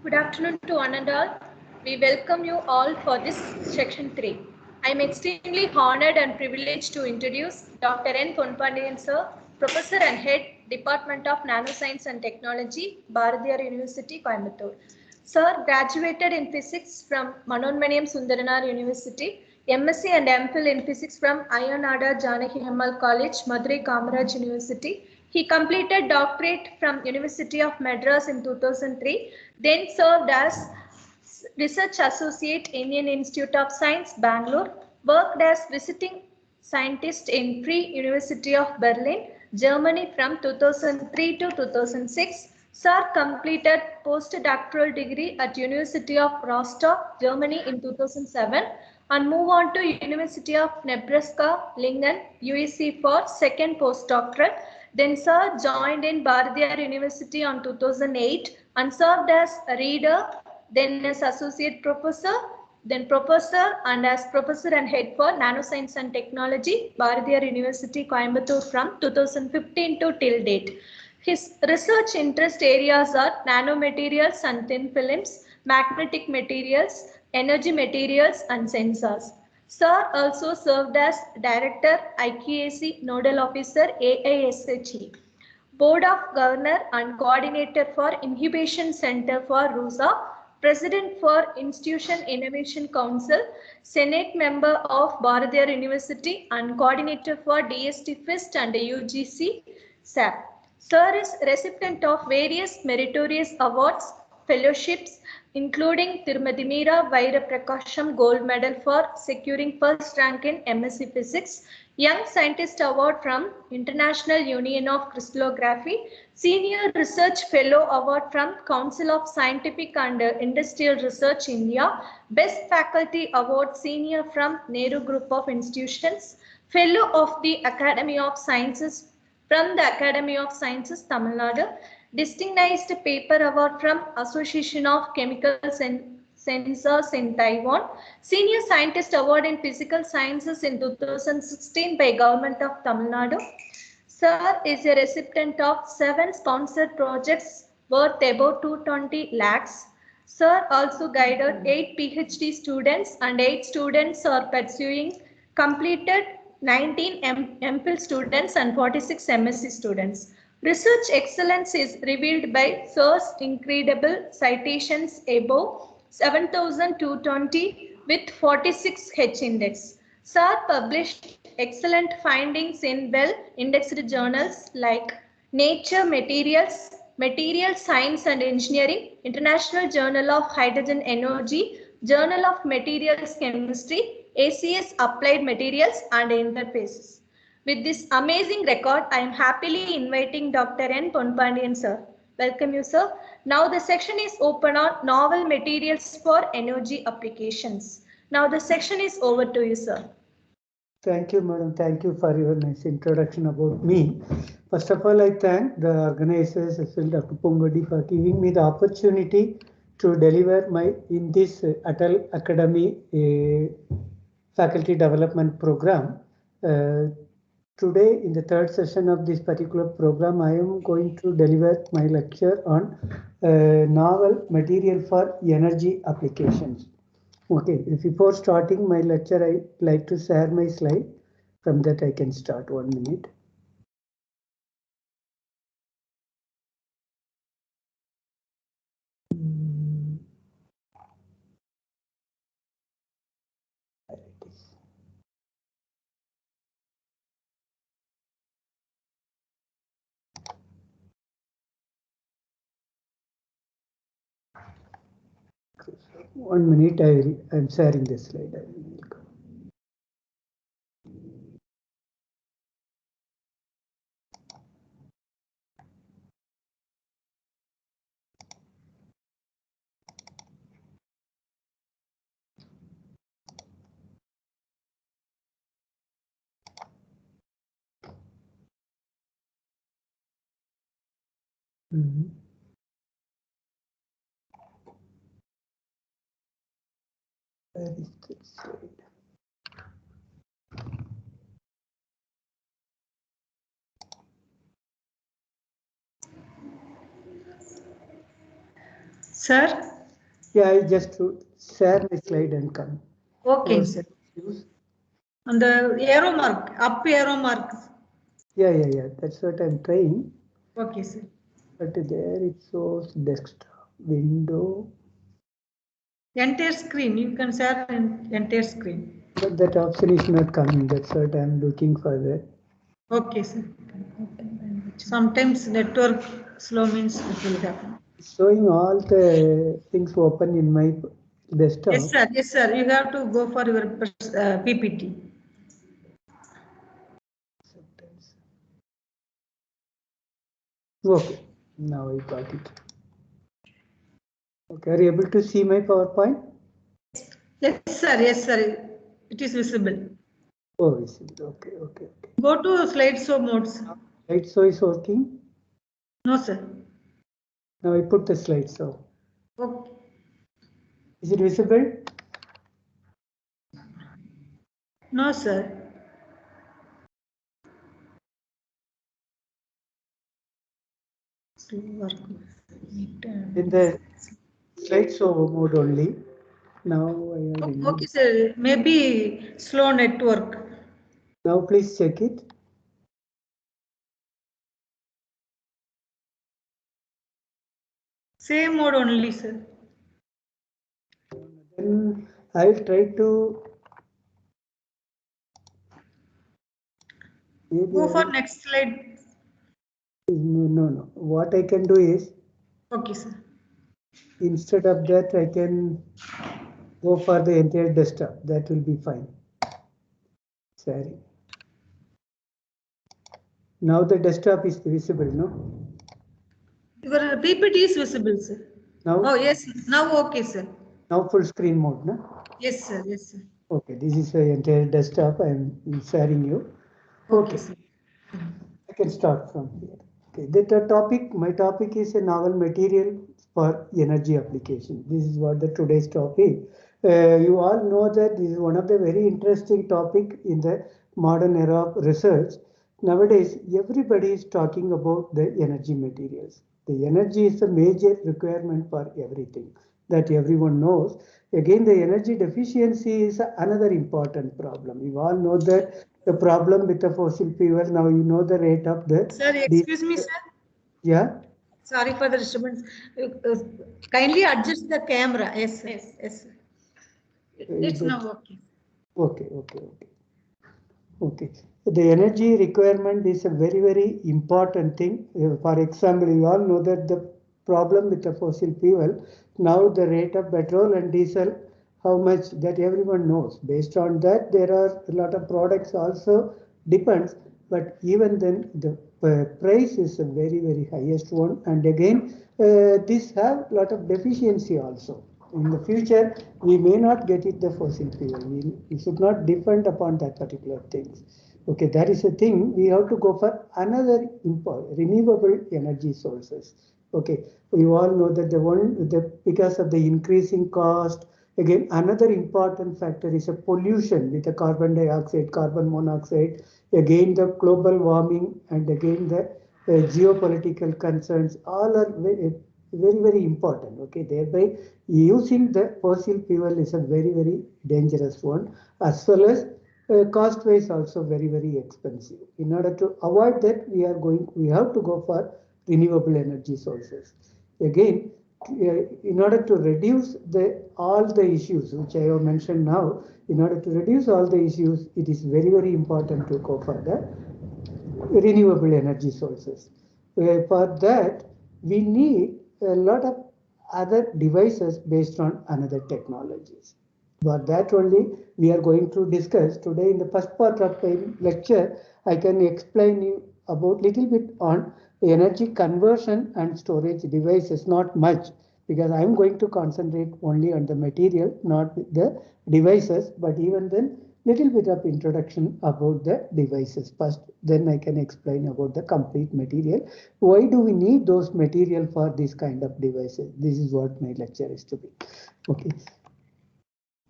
Good afternoon to one and all. We welcome you all for this section 3. I am extremely honored and privileged to introduce Dr. N. Ponpandiyan sir, Professor and Head, Department of Nanoscience and Technology, Bharathiar University, Coimbatore. Sir graduated in Physics from Manonmaniam Sundaranar University, MSc and MPhil in Physics from Ayanada Janaki Ammal College, Madurai Kamaraj University. He completed doctorate from University of Madras in 2003, then served as Research Associate, Indian Institute of Science, Bangalore, worked as visiting scientist in Free University of Berlin, Germany from 2003 to 2006. Sir completed postdoctoral degree at University of Rostock, Germany in 2007 and moved on to University of Nebraska, Lincoln, USC for second postdoctoral. Then Sir joined in Bharathiar University on 2008 and served as a reader, then as associate professor, then professor and as professor and head for nanoscience and technology, Bharathiar University, Coimbatore from 2015 to till date. His research interest areas are nanomaterials and thin films, magnetic materials, energy materials and sensors. Sir also served as Director, IQAC Nodal Officer, AISHE, Board of Governor and Coordinator for Incubation Center for RUSA, President for Institution Innovation Council, Senate Member of Bharathiar University and Coordinator for DST FIST and UGC SAP. Sir is recipient of various meritorious awards, fellowships, including Tirumati Meera Vaira Prakasham Gold Medal for securing first rank in MSc Physics, Young Scientist Award from International Union of Crystallography, Senior Research Fellow Award from Council of Scientific and Industrial Research India, Best Faculty Award Senior from Nehru Group of Institutions, Fellow of the Academy of Sciences from the Academy of Sciences, Tamil Nadu, Distinguished Paper Award from Association of Chemicals and Sensors in Taiwan, Senior Scientist Award in Physical Sciences in 2016 by Government of Tamil Nadu. Sir is a recipient of 7 sponsored projects worth about 220 lakhs. Sir also guided 8 PhD students and 8 students are pursuing completed 19 MPhil students and 46 MSc students. Research excellence is revealed by Sir's incredible citations above 7,220 with 46 H index. Sir published excellent findings in well-indexed journals like Nature Materials, Material Science and Engineering, International Journal of Hydrogen Energy, Journal of Materials Chemistry, ACS Applied Materials and Interfaces. With this amazing record, I am happily inviting Dr. N. Ponpandiyan sir. Welcome you, sir. Now the section is open on novel materials for energy applications. Now the section is over to you, sir. Thank you, madam. Thank you for your nice introduction about me. First of all, I thank the organizers, especially Dr. Pongodi, for giving me the opportunity to deliver in this Atal Academy faculty development program. Today, in the third session of this particular program, I am going to deliver my lecture on novel material for energy applications. Okay, before starting my lecture, I like to share my slide. From that, I can start 1 minute. One minute, I'm sharing this slide. Where is this slide? Sir? Yeah, I just share my slide and come. Okay, Or sir. use. On the arrow mark, up arrow mark. Yeah. That's what I'm trying. Okay, sir. But there it shows desktop window. Entire screen, you can share entire screen. But that option is not coming. That's what I'm looking for that. Okay, sir. Sometimes network slow means it will happen. Showing all the things open in my desktop. Yes, sir. Yes, sir. You have to go for your PPT. Sometimes. Okay, now I got it. Okay, are you able to see my PowerPoint? Yes, sir. Yes, sir. It is visible. Oh, visible. Okay. Go to slideshow modes. Slideshow is working. No, sir. Now I put the slideshow. Okay. Is it visible? No, sir. In the slideshow mode only. Now I have removed. Okay, sir. Maybe slow network. Now please check it. Same mode only, sir. Then I'll try to. Go for next slide. No. What I can do is, Okay, sir. instead of that, I can go for the entire desktop. That will be fine. Sorry. Now the desktop is visible, no? Your PPT is visible, sir. Now, Oh, yes. Now, okay, sir. now full screen mode, no? Yes, sir. Yes, sir. Okay, this is the entire desktop I am sharing you. Okay, sir. I can start from here. Okay, my topic is a novel material for energy application. This is what the today's topic. You all know that this is one of the very interesting topic in the modern era of research. Nowadays, everybody is talking about the energy materials. The energy is a major requirement for everything that everyone knows. Again, the energy deficiency is another important problem. You all know that the problem with the fossil fuel. Now you know the rate of the. Sir, excuse me, sir. Yeah. Sorry for the disturbance. Kindly adjust the camera. Yes, yes. It's now okay. Okay. The energy requirement is a very, very important thing. For example, you all know that the problem with the fossil fuel, now the rate of petrol and diesel, how much that everyone knows. Based on that, there are a lot of products also depends, but even then the price is a very, very highest one. And again, this have a lot of deficiency also. In the future, we may not get it the fossil fuel. We should not depend upon that particular things. Okay, that is a thing. We have to go for another renewable energy sources. Okay, we all know that because of the increasing cost. Again, another important factor is a pollution with the carbon dioxide, carbon monoxide. Again, the global warming, and again the geopolitical concerns. All are very important. Okay, thereby using the fossil fuel is a very dangerous one, as well as cost wise also very expensive. In order to avoid that, we have to go for renewable energy sources. Again, in order to reduce all the issues which I have mentioned now, in order to reduce all the issues, it is very important to go for the renewable energy sources. For that, we need a lot of other devices based on another technologies. For that only we are going to discuss today. In the first part of my lecture, I can explain you about little bit on energy conversion and storage devices, not much, because I am going to concentrate only on the material, not the devices, but even then little bit of introduction about the devices first, then I can explain about the complete material. Why do we need those material for this kind of devices? This is what my lecture is to be. Okay.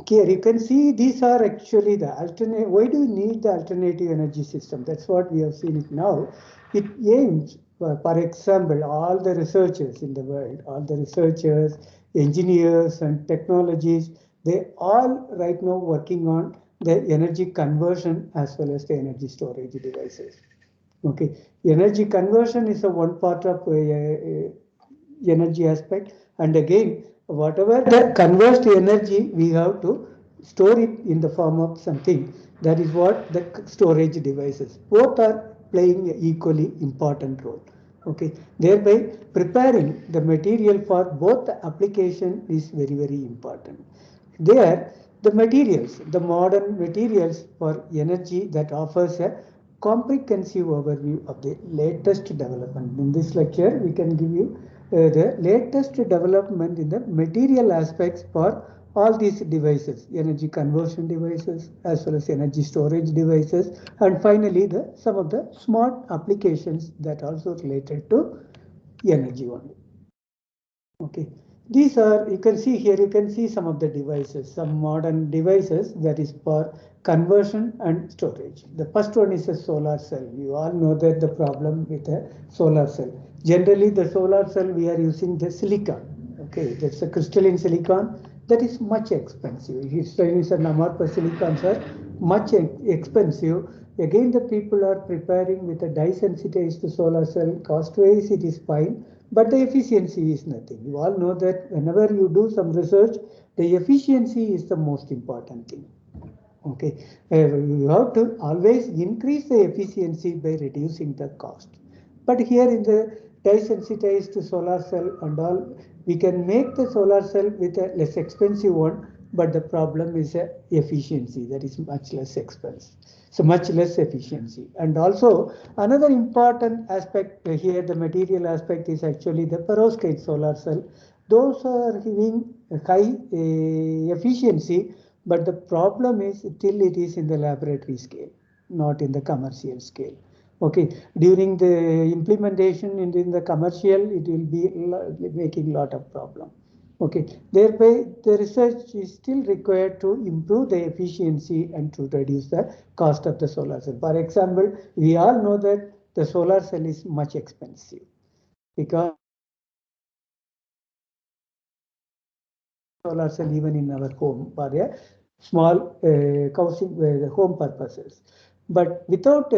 Here you can see these are actually the alternate. Why do we need the alternative energy system? That's what we have seen it now. It aims, for example, all the researchers in the world, all the researchers, engineers and technologies, they all right now working on the energy conversion as well as the energy storage devices. Okay, energy conversion is a one part of energy aspect, and again, whatever the converts to energy, we have to store it in the form of something. That is what the storage devices. Both are playing an equally important role. Okay, thereby preparing the material for both the application is very, very important. There, the materials, the modern materials for energy that offers a comprehensive overview of the latest development. In this lecture, we can give you the latest development in the material aspects for all these devices, energy conversion devices, as well as energy storage devices, and finally some of the smart applications that also related to energy only. Okay, these are, you can see here, you can see some of the devices, some modern devices that is for conversion and storage. The first one is a solar cell. You all know that the problem with a solar cell. Generally, the solar cell, we are using the silicon. Okay, that's a crystalline silicon that is much expensive. His Chinese and amorphous silicons are much expensive. Again, the people are preparing with a dye-sensitized solar cell. Cost-wise, it is fine, but the efficiency is nothing. You all know that whenever you do some research, the efficiency is the most important thing. Okay, you have to always increase the efficiency by reducing the cost. But here in the dye-sensitized solar cell and all, we can make the solar cell with a less expensive one, but the problem is efficiency, that is much less expense. So much less efficiency. And also another important aspect here, the material aspect, is actually the perovskite solar cell. Those are giving high efficiency, but the problem is till it is in the laboratory scale, not in the commercial scale. Okay, during the implementation in the commercial, it will be making a lot of problem. Okay, thereby the research is still required to improve the efficiency and to reduce the cost of the solar cell. For example, we all know that the solar cell is much expensive because solar cell even in our home for a small housing home purposes. But without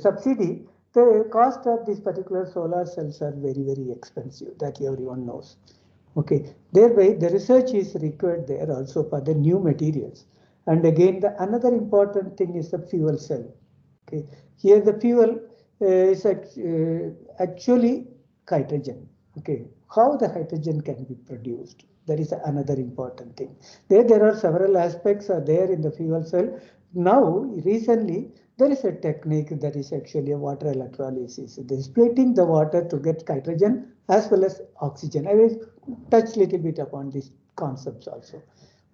subsidy, the cost of these particular solar cells are very, very expensive. That everyone knows. Okay, thereby the research is required there also for the new materials. And again, the another important thing is the fuel cell. Okay, here the fuel is actually hydrogen. Okay, how the hydrogen can be produced? That is another important thing. There are several aspects are there in the fuel cell. Now, recently, there is a technique that is actually a water electrolysis. They are splitting the water to get hydrogen as well as oxygen. I will touch little bit upon these concepts also.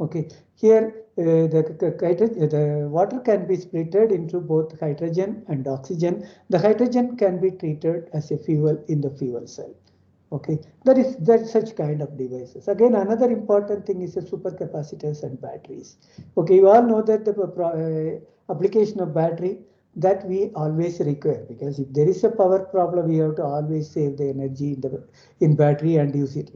Okay, here the water can be splitted into both hydrogen and oxygen. The hydrogen can be treated as a fuel in the fuel cell. Okay, that's such kind of devices. Again, another important thing is the supercapacitors and batteries. Okay, you all know that the application of battery that we always require, because if there is a power problem, we have to always save the energy in battery and use it.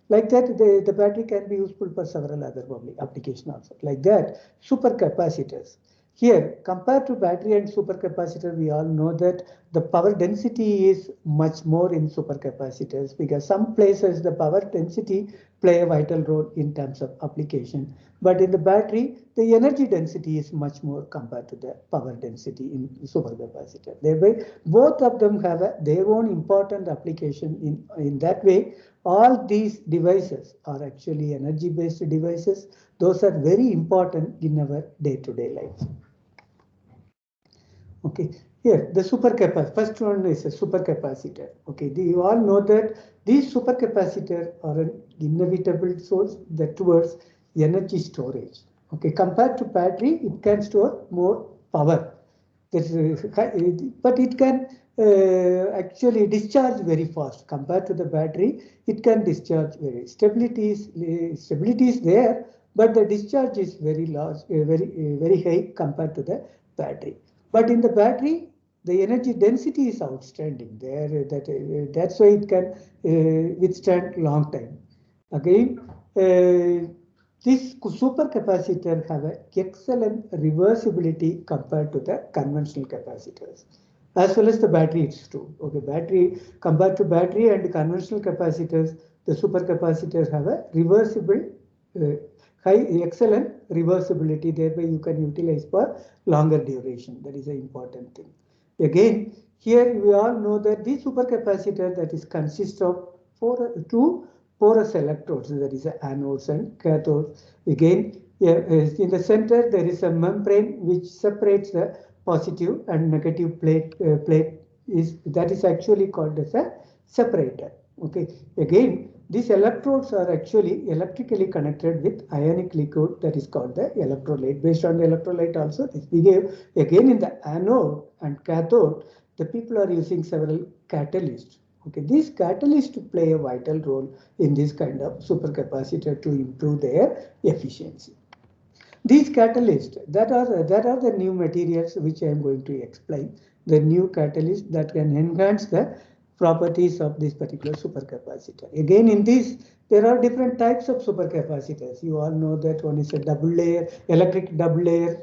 Like that, the battery can be useful for several other applications also. Like that, supercapacitors. Here, compared to battery and supercapacitor, we all know that the power density is much more in supercapacitors, because some places the power density play a vital role in terms of application. But in the battery, the energy density is much more compared to the power density in supercapacitor. Thereby, both of them have their own important application. In that way, all these devices are actually energy-based devices. Those are very important in our day-to-day life. Okay, here the supercapacitor. First one is a supercapacitor. Okay, you all know that these supercapacitors are an inevitable source that towards energy storage. Okay, compared to battery, it can store more power. But it can actually discharge very fast. Compared to the battery, it can discharge very. Stability is there, but the discharge is very large, very high compared to the battery. But in the battery, the energy density is outstanding. That's why it can withstand long time. Again, this supercapacitor have an excellent reversibility compared to the conventional capacitors, as well as the battery is true. Okay, battery compared to battery and conventional capacitors, the supercapacitors have a reversible, excellent reversibility. Thereby, you can utilize for longer duration. That is an important thing. Again, here we all know that the supercapacitor that is consists of two porous electrodes, that is anodes and cathodes. Again, in the center there is a membrane which separates the positive and negative plate. That is actually called as a separator. Okay. Again, these electrodes are actually electrically connected with ionic liquid that is called the electrolyte. Based on the electrolyte also, this behave. Again, in the anode and cathode, the people are using several catalysts. Okay, these catalysts play a vital role in this kind of supercapacitor to improve their efficiency. These catalysts that are the new materials which I am going to explain. The new catalysts that can enhance the properties of this particular supercapacitor. Again, in this there are different types of supercapacitors. You all know that one is a double layer, electric double layer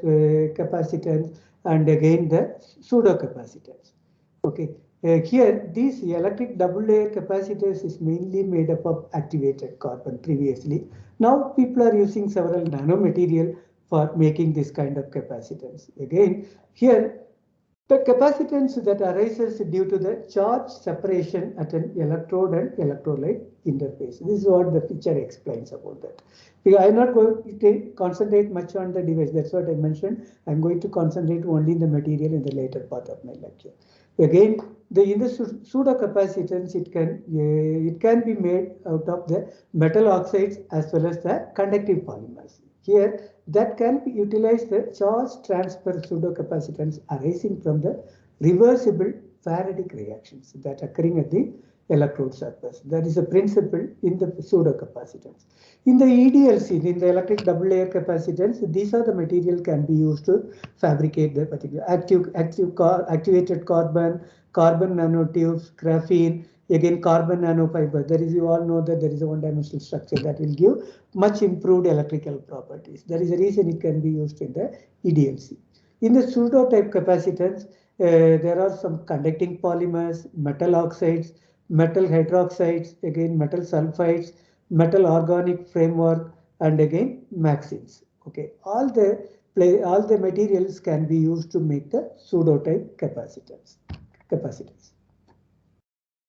capacitance, and again the pseudo capacitors. Okay, here these electric double layer capacitors is mainly made up of activated carbon previously. Now people are using several nanomaterial for making this kind of capacitance. Again, here the capacitance that arises due to the charge separation at an electrode and electrolyte interface. This is what the picture explains about that. I am not going to concentrate much on the device. That's what I mentioned. I'm going to concentrate only in the material in the later part of my lecture. Again, in the pseudo capacitance, it can be made out of the metal oxides as well as the conductive polymers. Here, that can utilize the charge transfer pseudo capacitance arising from the reversible Faradic reactions that occurring at the electrode surface. That is a principle in the pseudo capacitance. In the EDLC, in the electric double layer capacitance, these are the material can be used to fabricate the particular activated carbon, carbon nanotubes, graphene, again carbon nanofiber. There is, you all know that there is a one-dimensional structure that will give much improved electrical properties. That is the reason it can be used in the EDLC. In the pseudo type capacitance, there are some conducting polymers, metal oxides, metal hydroxides, again metal sulfides, metal organic framework, and again MAXIMs. Okay, all the materials can be used to make the pseudo type capacitors.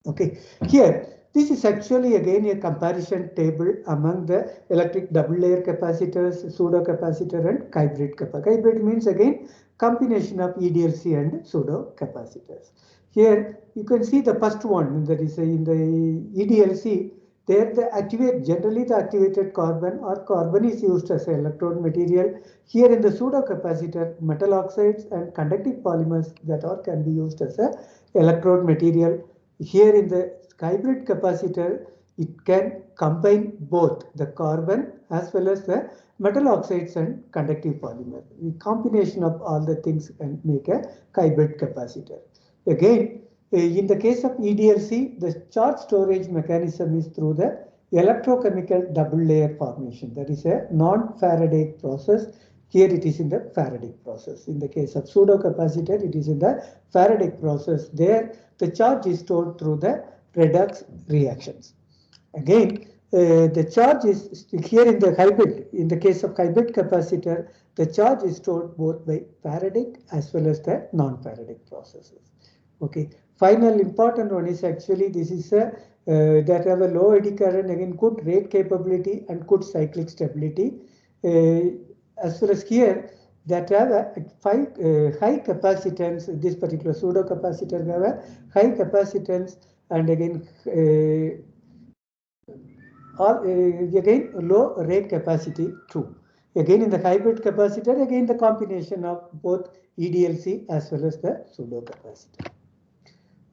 Okay, here this is actually again a comparison table among the electric double layer capacitors, pseudo capacitor, and hybrid capacitor. Hybrid means again combination of EDLC and pseudo capacitors. Here you can see the first one, that is in the EDLC. There generally the activated carbon or carbon is used as an electrode material. Here in the pseudo capacitor, metal oxides and conductive polymers that can be used as a electrode material. Here in the hybrid capacitor, it can combine both the carbon as well as the metal oxides and conductive polymer. The combination of all the things can make a hybrid capacitor. Again, in the case of EDLC, the charge storage mechanism is through the electrochemical double layer formation. That is a non-Faradic process. Here it is in the Faradic process. In the case of pseudo capacitor, it is in the Faradic process. There, the charge is stored through the redox reactions. Again, the charge is here in the hybrid. In the case of hybrid capacitor, the charge is stored both by Faradic as well as the non-Faradic processes. Okay. Final important one is actually this is a that have a low eddy current, again good rate capability and good cyclic stability. As well as here that have a high capacitance. This particular pseudo capacitor have a high capacitance and again again low rate capacity too. Again in the hybrid capacitor, again the combination of both EDLC as well as the pseudo capacitor.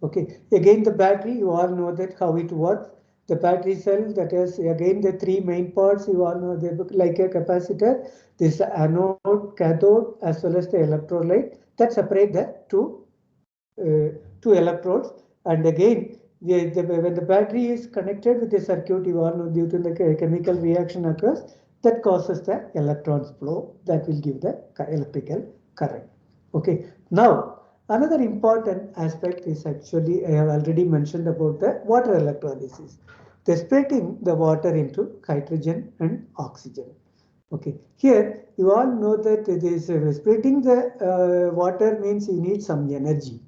Okay, again the battery, you all know that how it works. The battery cell, that is again the three main parts, you all know they look like a capacitor. This anode, cathode as well as the electrolyte that separate the two electrodes. And again when the battery is connected with the circuit, you all know, due to the chemical reaction occurs, that causes the electrons flow, that will give the electrical current. Okay. Now, another important aspect is actually, I have already mentioned about the water electrolysis. They're splitting the water into hydrogen and oxygen. Okay, here you all know that this splitting the water means you need some energy.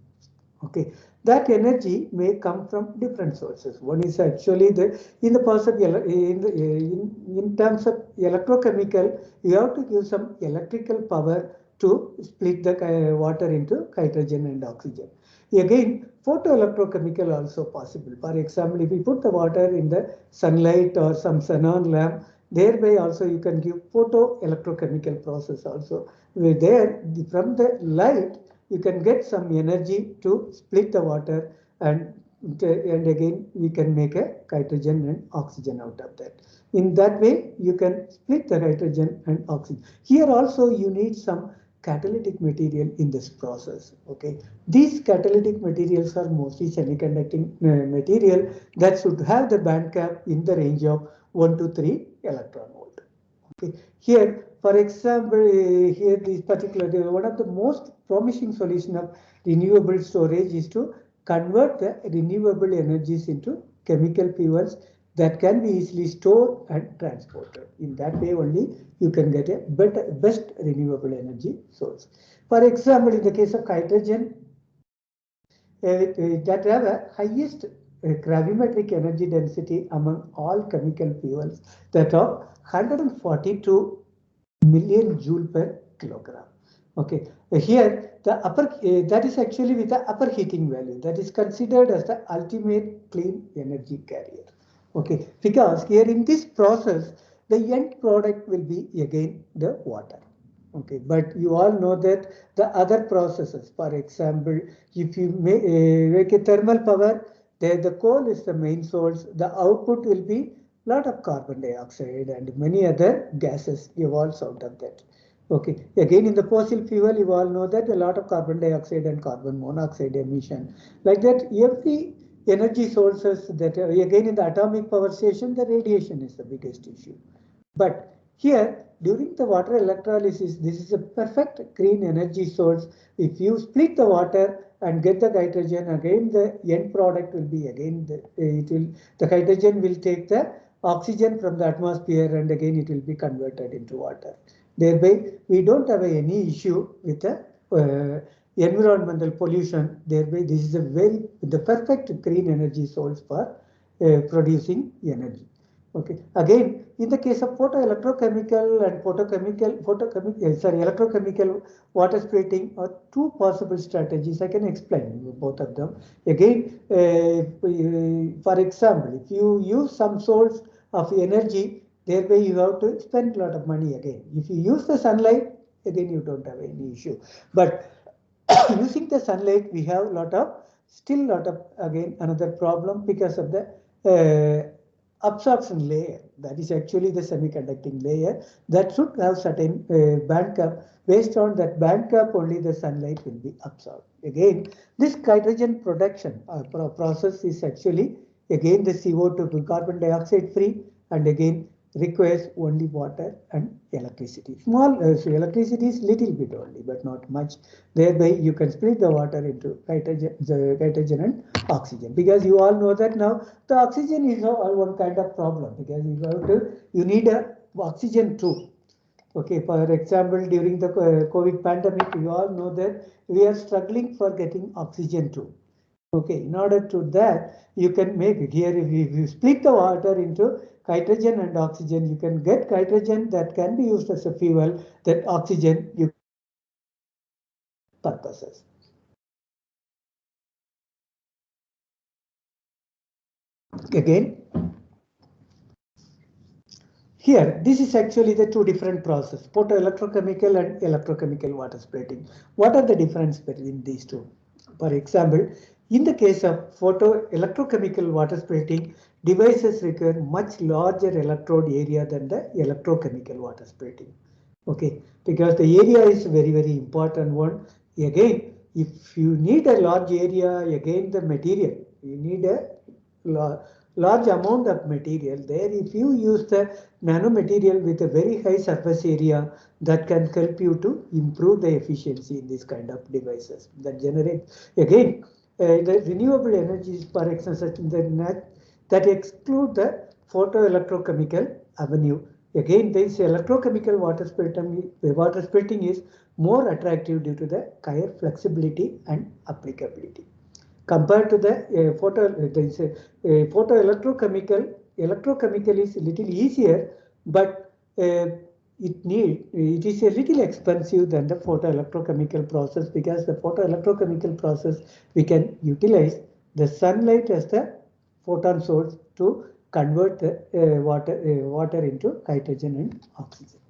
Okay, that energy may come from different sources. One is actually the in the person in terms of electrochemical, you have to give some electrical power to split the water into hydrogen and oxygen. Again, photoelectrochemical also possible. For example, if you put the water in the sunlight or some xenon lamp, thereby also you can give photoelectrochemical process also. Where there from the light you can get some energy to split the water, and again we can make a hydrogen and oxygen out of that. In that way you can split the hydrogen and oxygen. Here also you need some catalytic material in this process. Okay, these catalytic materials are mostly semiconducting material that should have the band gap in the range of 1 to 3 electron volt. Okay, here for example, here this particular one of the most promising solution of renewable storage is to convert the renewable energies into chemical fuels that can be easily stored and transported. In that way only you can get a best renewable energy source. For example, in the case of hydrogen, that have a highest gravimetric energy density among all chemical fuels, that of 142 million joule per kilogram. Okay, here the upper that is actually with the upper heating value, that is considered as the ultimate clean energy carrier. Okay, because here in this process the end product will be again the water. Okay, but you all know that the other processes, for example, if you make a thermal power, there the coal is the main source, the output will be lot of carbon dioxide and many other gases evolves out of that. Okay, again in the fossil fuel you all know that a lot of carbon dioxide and carbon monoxide emission. Like that, every energy sources that again in the atomic power station, the radiation is the biggest issue. But here during the water electrolysis, this is a perfect green energy source. If you split the water and get the hydrogen, again the end product will be again the hydrogen will take the oxygen from the atmosphere and again it will be converted into water. Thereby we don't have any issue with the environmental pollution. Thereby this is the perfect green energy source for producing energy. Okay, again in the case of photoelectrochemical and electrochemical water splitting are two possible strategies. I can explain both of them. Again, for example, if you use some source of energy, thereby you have to spend a lot of money again. If you use the sunlight, again you don't have any issue. But using the sunlight, we have still lot of again another problem because of the absorption layer, that is actually the semiconducting layer, that should have certain band gap. Based on that band gap only the sunlight will be absorbed. Again, this hydrogen production process is actually again the CO2 carbon dioxide free, and again requires only water and electricity. Small so electricity is little bit only, but not much. Thereby you can split the water into hydrogen and oxygen, because you all know that now the oxygen is one kind of problem, because you need a oxygen too. Okay, for example, during the COVID pandemic, you all know that we are struggling for getting oxygen too. Okay, in order to that, you can make here, if you split the water into hydrogen and oxygen, you can get hydrogen that can be used as a fuel, that oxygen you purposes. Again, here, this is actually the two different processes, photoelectrochemical and electrochemical water splitting. What are the difference between these two? For example, in the case of photoelectrochemical water splitting, devices require much larger electrode area than the electrochemical water splitting. Okay, because the area is very important one. Again, if you need a large area, again the material, you need a large amount of material. There, if you use the nanomaterial with a very high surface area, that can help you to improve the efficiency in this kind of devices that generate. Again, the renewable energies, for example, that exclude the photoelectrochemical avenue. Again, this electrochemical water splitting is more attractive due to the higher flexibility and applicability. Compared to the electrochemical is a little easier, but it is a little expensive than the photoelectrochemical process, because the photoelectrochemical process we can utilize the sunlight as the photon source to convert the water into hydrogen and oxygen.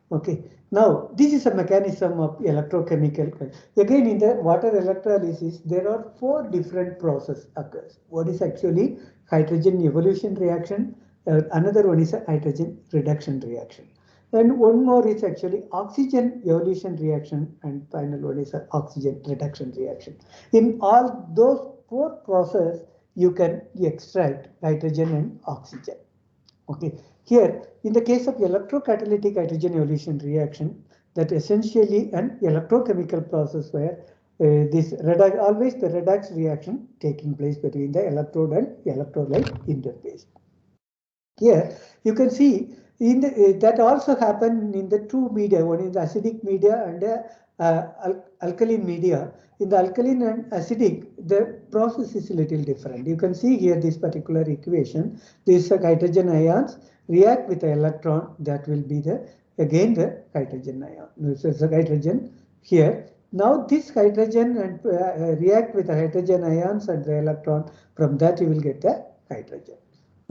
Okay, now this is a mechanism of electrochemical. Again, in the water electrolysis, there are 4 different processes occurs. What is actually hydrogen evolution reaction? Another one is a hydrogen reduction reaction. And one more is actually oxygen evolution reaction, and final one is an oxygen reduction reaction. In all those 4 processes, you can extract hydrogen and oxygen. Okay, here in the case of electrocatalytic hydrogen evolution reaction, that essentially an electrochemical process where always the redox reaction taking place between the electrode and electrolyte interface. Here you can see in the, that also happen in the 2 media, one is the acidic media and alkaline media. In the alkaline and acidic, the process is a little different. You can see here this particular equation. These hydrogen ions react with the electron, that will be the again the hydrogen ion. This is the hydrogen here. Now this hydrogen and react with the hydrogen ions and the electron. From that you will get the hydrogen.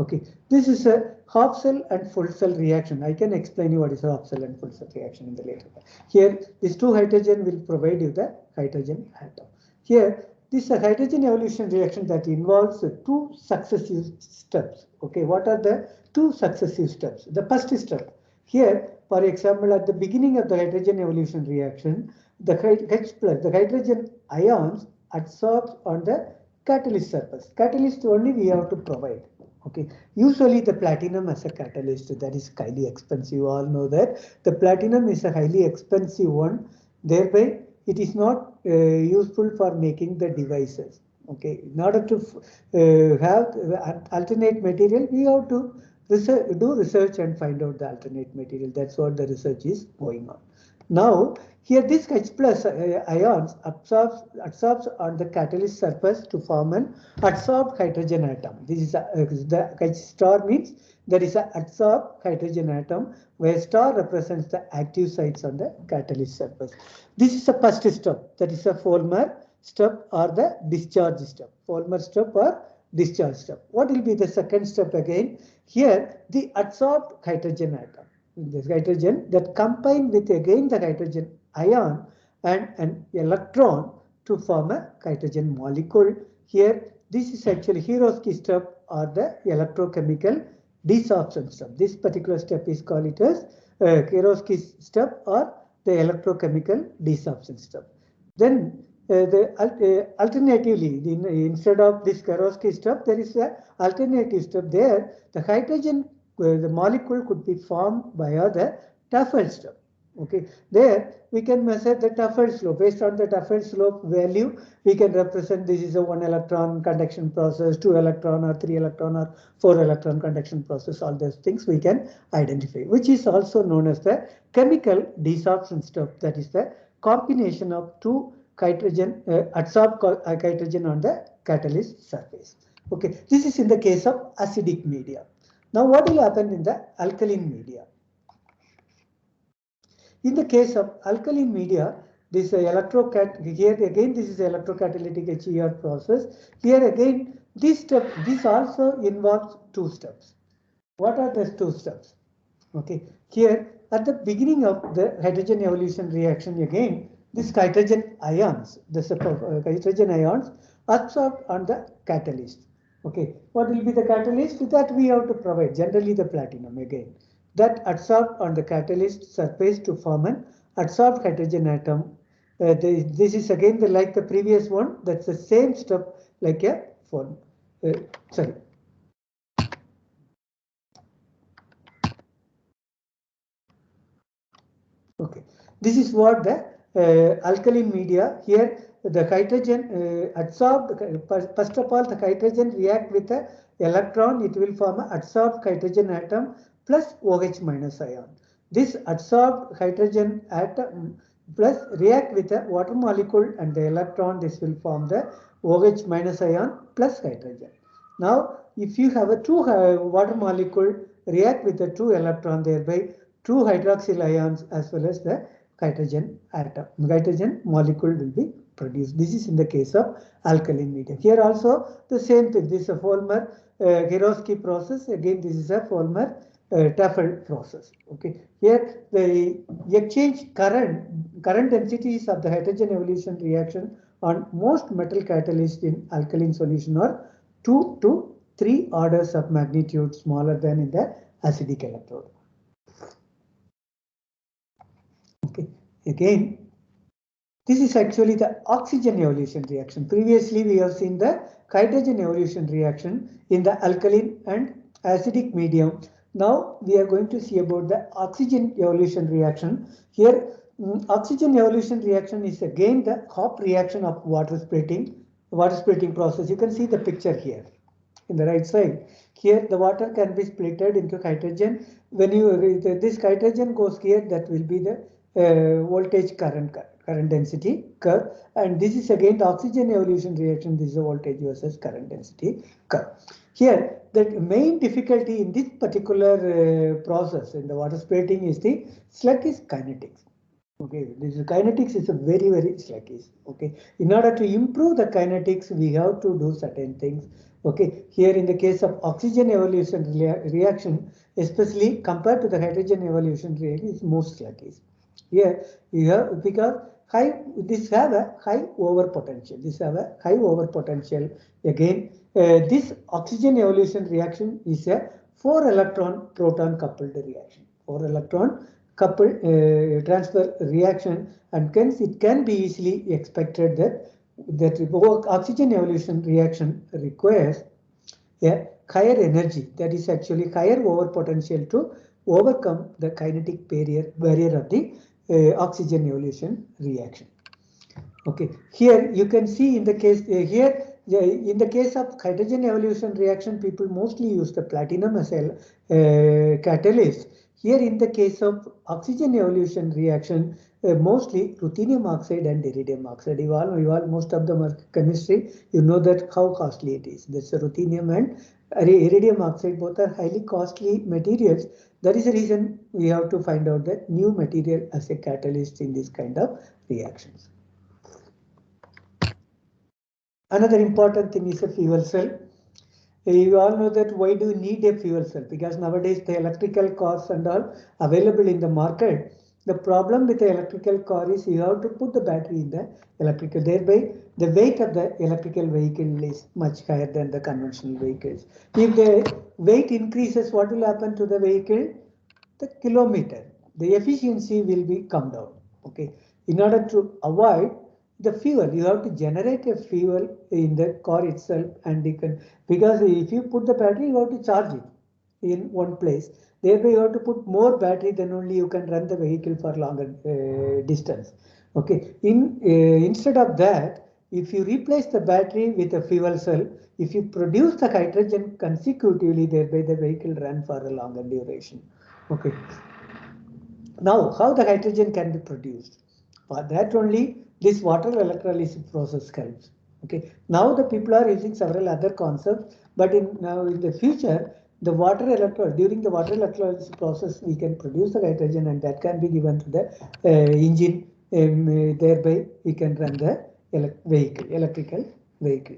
Okay, this is a half cell and full cell reaction. I can explain you what is a half cell and full cell reaction in the later. Here, these 2 hydrogen will provide you the hydrogen atom. Here, this is a hydrogen evolution reaction that involves 2 successive steps. Okay, what are the 2 successive steps? The first step here, for example, at the beginning of the hydrogen evolution reaction, the hydrogen ions adsorbs on the catalyst surface. Catalyst only we have to provide. Okay, usually the platinum as a catalyst, that is highly expensive. You all know that the platinum is a highly expensive one. Thereby, it is not useful for making the devices. Okay, in order to have alternate material, we have to do research and find out the alternate material. That's what the research is going on. Now, here this H plus ions absorbs on the catalyst surface to form an adsorbed hydrogen atom. This is the H star means there is an adsorbed hydrogen atom, where star represents the active sites on the catalyst surface. This is the first step, that is a Folmer step or the discharge step. Folmer step or discharge step. What will be the second step again? Here the adsorbed hydrogen atom, this hydrogen that combine with again the hydrogen ion and an electron to form a hydrogen molecule. Here this is actually Hirosky step or the electrochemical desorption step. This particular step is called it as Hirosky step or the electrochemical desorption step. Then alternatively, instead of this Hirosky step, there is an alternative step. There the hydrogen the molecule could be formed via the Tafel step. Okay, there we can measure the Tafel slope. Based on the Tafel slope value, we can represent this is a 1 electron conduction process, 2 electron or 3 electron or 4 electron conduction process. All those things we can identify, which is also known as the chemical desorption step. That is the combination of 2 hydrogen adsorbed hydrogen on the catalyst surface. Okay, this is in the case of acidic media. Now, what will happen in the alkaline media? In the case of alkaline media, this here again this is electrocatalytic HER process. Here again this also involves 2 steps. What are the 2 steps? Okay, here at the beginning of the hydrogen evolution reaction, again this hydrogen ions, hydrogen ions absorbed on the catalyst. Okay, what will be the catalyst? That we have to provide, generally the platinum again. That adsorbed on the catalyst surface to form an adsorbed hydrogen atom This is again like the previous one. That's the same step like a phone. Sorry. Okay, this is what the alkaline media here. The hydrogen adsorbed. First of all, the hydrogen react with the electron. It will form a adsorbed hydrogen atom plus OH minus ion. This adsorbed hydrogen atom plus react with the water molecule and the electron. This will form the OH minus ion plus hydrogen. Now, if you have a two water molecule react with the two electron, thereby two hydroxyl ions as well as the hydrogen atom, hydrogen molecule will be produced. This is in the case of alkaline medium. Here also the same thing. This is a Folmer-Heroski process. Again, this is a Folmer-Tafel process. Okay. Here the exchange current densities of the hydrogen evolution reaction on most metal catalysts in alkaline solution are 2 to 3 orders of magnitude smaller than in the acidic electrode. Okay, again, this is actually the oxygen evolution reaction. Previously, we have seen the hydrogen evolution reaction in the alkaline and acidic medium. Now, we are going to see about the oxygen evolution reaction. Here, oxygen evolution reaction is again the hop reaction of water splitting process. You can see the picture here in the right side. Here, the water can be splitted into hydrogen. When this hydrogen goes here, that will be the voltage current density curve, and this is again the oxygen evolution reaction. This is the voltage versus current density curve. Here, the main difficulty in this particular process in the water splitting is the sluggish kinetics. Okay, this kinetics is a very sluggish. Okay, in order to improve the kinetics, we have to do certain things. Okay, here in the case of oxygen evolution reaction, especially compared to the hydrogen evolution reaction, is most sluggish. Here you have because this have a high over potential. This have a high over potential. Again, this oxygen evolution reaction is a 4 electron proton coupled reaction. 4 electron coupled transfer reaction, and hence it can be easily expected that oxygen evolution reaction requires a higher energy, that is actually higher over potential to overcome the kinetic barrier of the oxygen evolution reaction. Okay, here you can see in the case in the case of hydrogen evolution reaction, people mostly use the platinum as a catalyst. Here in the case of oxygen evolution reaction, mostly ruthenium oxide and iridium oxide. You all most of them are chemistry. You know that how costly it is. That's ruthenium and iridium oxide, both are highly costly materials. That is the reason we have to find out that new material as a catalyst in this kind of reactions. Another important thing is a fuel cell. You all know that why do you need a fuel cell? Because nowadays the electrical cars and all available in the market. The problem with the electrical car is you have to put the battery in the electrical. Thereby, the weight of the electrical vehicle is much higher than the conventional vehicles. If the weight increases, what will happen to the vehicle? The kilometer, the efficiency will be come down. Okay. In order to avoid the fuel, you have to generate a fuel in the car itself, and you can, because if you put the battery, you have to charge it in one place. Thereby, you have to put more battery, then only you can run the vehicle for longer distance. Okay. Instead of that, if you replace the battery with a fuel cell, if you produce the hydrogen consecutively, thereby the vehicle run for a longer duration. Okay. Now, how the hydrogen can be produced? For that only, this water electrolysis process helps. Okay. Now the people are using several other concepts, but now in the future, during the water electrolysis process, we can produce the hydrogen, and that can be given to the engine. Thereby, we can run the electrical vehicle.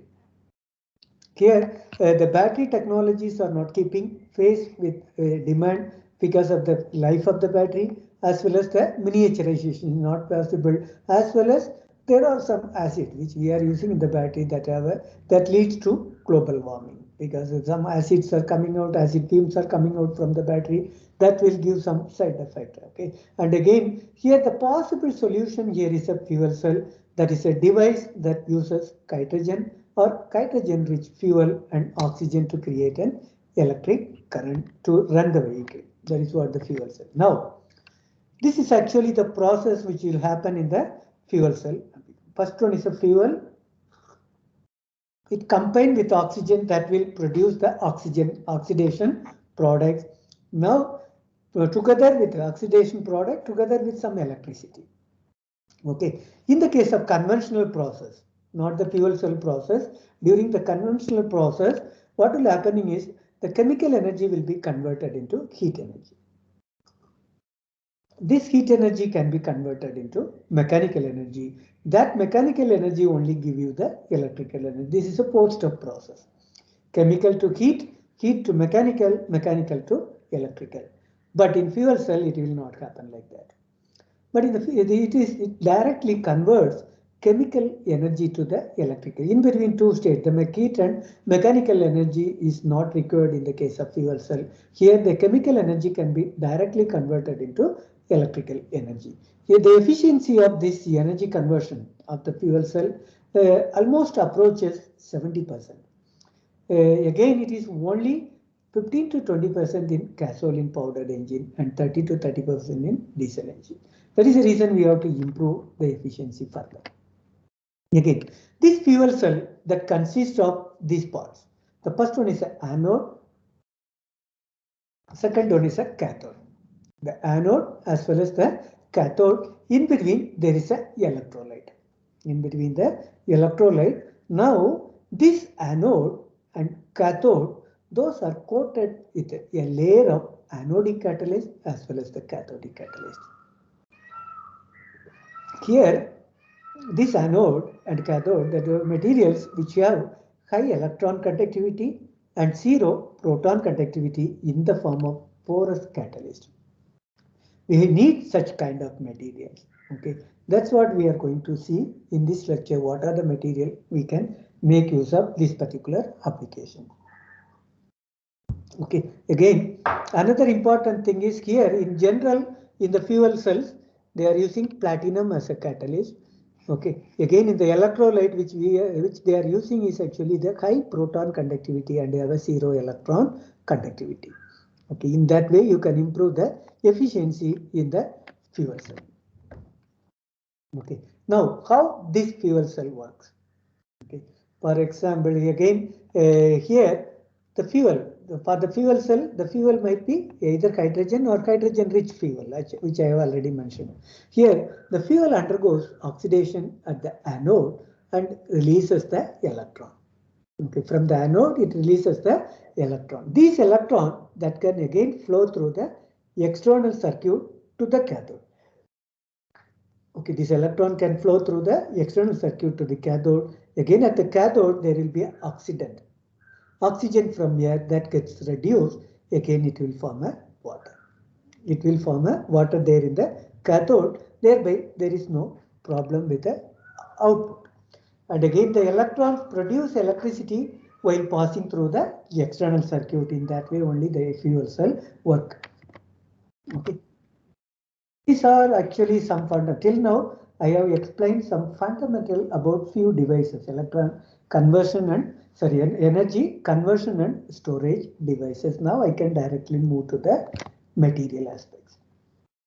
Here, the battery technologies are not keeping pace with demand because of the life of the battery, as well as the miniaturization is not possible, as well as there are some acid which we are using in the battery that leads to global warming. because some acids are coming out, acid fumes are coming out from the battery. That will give some side effect. Okay, and again here the possible solution here is a fuel cell, that is a device that uses hydrogen or hydrogen rich fuel and oxygen to create an electric current to run the vehicle. That is what the fuel cell. Now this is actually the process which will happen in the fuel cell. First one is a fuel. It combined with oxygen, that will produce the oxidation products. Now together with the oxidation product, together with some electricity. Okay, in the case of conventional process, not the fuel cell process, during the conventional process, what will happening is the chemical energy will be converted into heat energy. This heat energy can be converted into mechanical energy. That mechanical energy only give you the electrical energy. This is a four-step process. Chemical to heat, heat to mechanical, mechanical to electrical. But in fuel cell, it will not happen like that. But in it directly converts chemical energy to the electrical. In between two states, the heat and mechanical energy is not required in the case of fuel cell. Here, the chemical energy can be directly converted into electrical energy. Here, the efficiency of this energy conversion of the fuel cell almost approaches 70%. Again, it is only 15 to 20% in gasoline powered engine and 30 to 30% in diesel engine. That is the reason we have to improve the efficiency further. Again, this fuel cell that consists of these parts. The first one is an anode. Second one is a cathode. The anode as well as the cathode. In between there is a electrolyte. In between the electrolyte. Now this anode and cathode, those are coated with a layer of anodic catalyst as well as the cathodic catalyst. Here, this anode and cathode, that are materials which have high electron conductivity and zero proton conductivity in the form of porous catalyst. We need such kind of materials. Okay, that's what we are going to see in this lecture. What are the material we can make use of this particular application? Okay, again, another important thing is here in general in the fuel cells, they are using platinum as a catalyst. Okay, again in the electrolyte which they are using is actually the high proton conductivity and they have a zero electron conductivity. Okay, in that way you can improve the efficiency in the fuel cell. Okay, now how this fuel cell works? Okay, for example, again here the fuel. For the fuel cell, the fuel might be either hydrogen or hydrogen-rich fuel, which I have already mentioned. Here, the fuel undergoes oxidation at the anode and releases the electron. Okay, from the anode, it releases the electron. These electrons that can again flow through the external circuit to the cathode. Okay, this electron can flow through the external circuit to the cathode. Again, at the cathode, there will be an oxidant. Oxygen from air that gets reduced, again it will form a water. It will form a water there in the cathode, thereby there is no problem with the output. And again the electrons produce electricity while passing through the external circuit. In that way only the fuel cell work. Okay. These are actually some fundamental. Till now I have explained some fundamental about few devices, energy conversion and storage devices. Now I can directly move to the material aspects.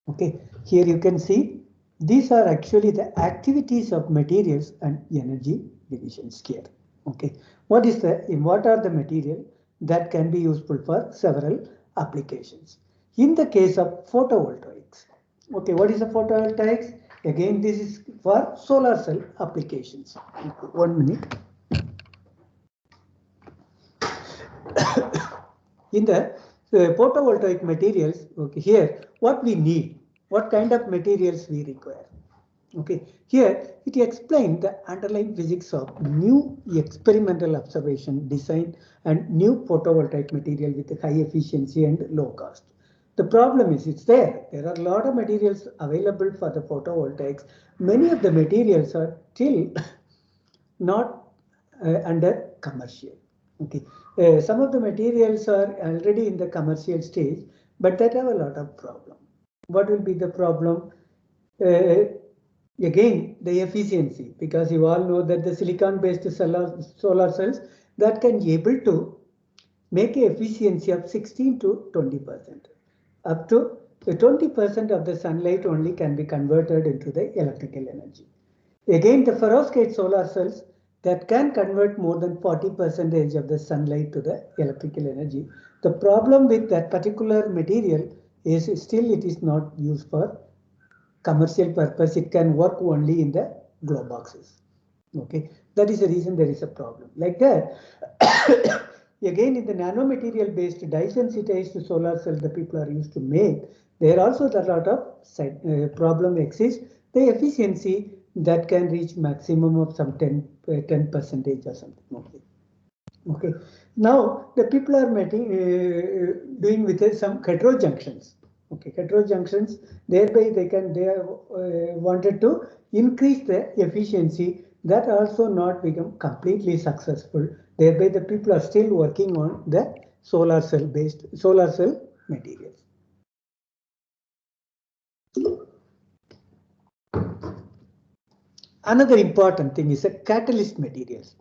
Okay, here you can see these are actually the activities of materials and energy divisions here. Okay, what are the material that can be useful for several applications? In the case of photovoltaics. Okay, what is the photovoltaics? Again, this is for solar cell applications. 1 minute. In the photovoltaic materials, okay, here what we need, what kind of materials we require. Okay, here it explains the underlying physics of new experimental observation design and new photovoltaic material with high efficiency and low cost. The problem is it's there. There are a lot of materials available for the photovoltaics. Many of the materials are still not under commercial. Okay, some of the materials are already in the commercial stage, but that have a lot of problem. What will be the problem? Again, the efficiency, because you all know that the silicon-based solar cells that can be able to make a efficiency of 16 to 20%. Up to 20% of the sunlight only can be converted into the electrical energy. Again, the perovskite solar cells that can convert more than 40% of the sunlight to the electrical energy. The problem with that particular material is still it is not used for commercial purpose. It can work only in the glow boxes. Okay, that is the reason there is a problem. Like that, again in the nanomaterial based dye sensitized solar cells the people are used to make, there also a lot of problem exists. The efficiency that can reach maximum of some 10% or something. Okay. Okay. Now the people are doing with some heterojunctions. Okay, heterojunctions. Thereby they have wanted to increase the efficiency. That also not become completely successful. Thereby the people are still working on the solar cell materials. Another important thing is a catalyst materials.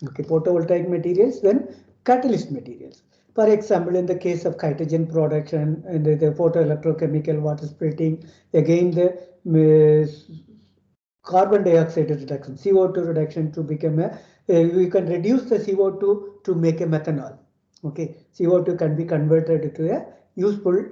Okay, photovoltaic materials, then catalyst materials. For example, in the case of hydrogen production and the photoelectrochemical water splitting, again the carbon dioxide reduction, CO2 reduction to become a, we can reduce the CO2 to make a methanol. Okay, CO2 can be converted to a useful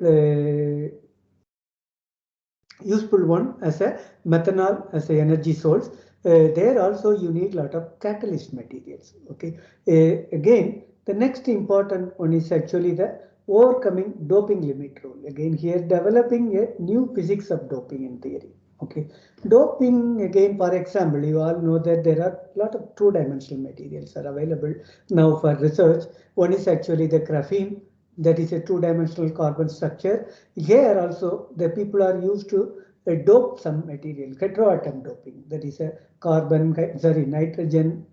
one as a methanol as a energy source. There also you need lot of catalyst materials. Okay, again the next important one is actually the overcoming doping limit rule. Again here developing a new physics of doping in theory. Okay, doping again, for example, you all know that there are a lot of two-dimensional materials are available now for research. One is actually the graphene, that is a two-dimensional carbon structure. Here also the people are used to dope some material, heteroatom doping, that is a nitrogen.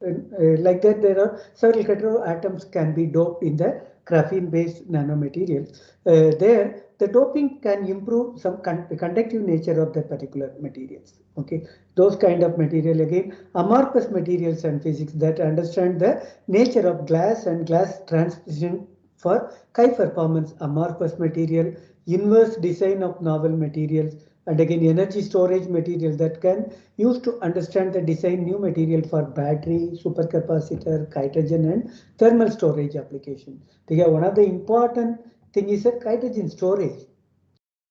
Like that, there are several heteroatoms can be doped in the graphene-based nanomaterials. There, the doping can improve some conductive nature of the particular materials. Okay, those kind of material again, amorphous materials and physics that understand the nature of glass and glass transition for high performance amorphous material, inverse design of novel materials, and again energy storage material that can use to understand the design new material for battery, supercapacitor, hydrogen and thermal storage application. One of the important thing is a hydrogen storage,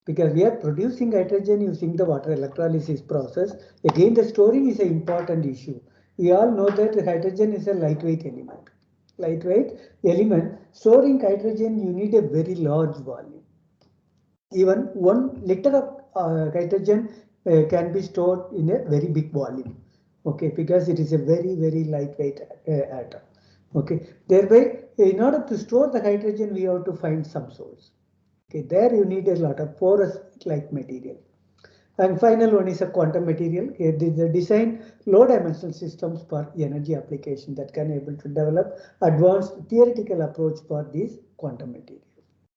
because we are producing hydrogen using the water electrolysis process. Again, the storing is an important issue. We all know that hydrogen is a lightweight element. Lightweight element, storing hydrogen, you need a very large volume. Even 1 liter of hydrogen can be stored in a very big volume. Okay, because it is a very, very lightweight atom. Okay, thereby, in order to store the hydrogen, we have to find some source. Okay, there you need a lot of porous-like material. And final one is a quantum material. Here the design low-dimensional systems for energy application that can able to develop advanced theoretical approach for these quantum materials.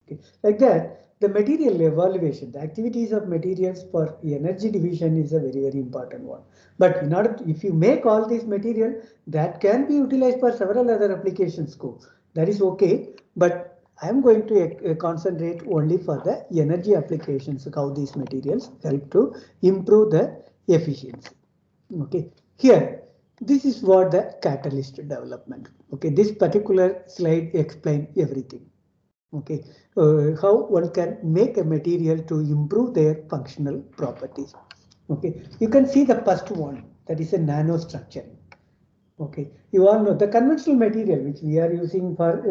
Okay, like that, the material evaluation, the activities of materials for energy division is a very, very important one. But in order to, if you make all these material, that can be utilized for several other applications too. That is okay, but I am going to concentrate only for the energy applications, how these materials help to improve the efficiency. Okay, here, this is what the catalyst development. Okay, this particular slide explains everything. Okay, how one can make a material to improve their functional properties. Okay, you can see the first one, that is a nanostructure. Okay, you all know the conventional material which we are using for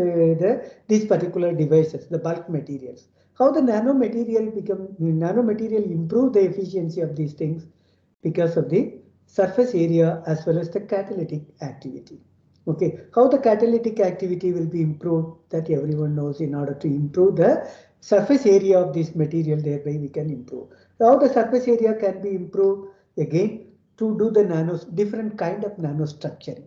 these particular devices, the bulk materials. How the nanomaterial improve the efficiency of these things because of the surface area as well as the catalytic activity. Okay, how the catalytic activity will be improved, that everyone knows. In order to improve the surface area of this material, thereby we can improve. How the surface area can be improved, again, to do the different kind of nanostructuring.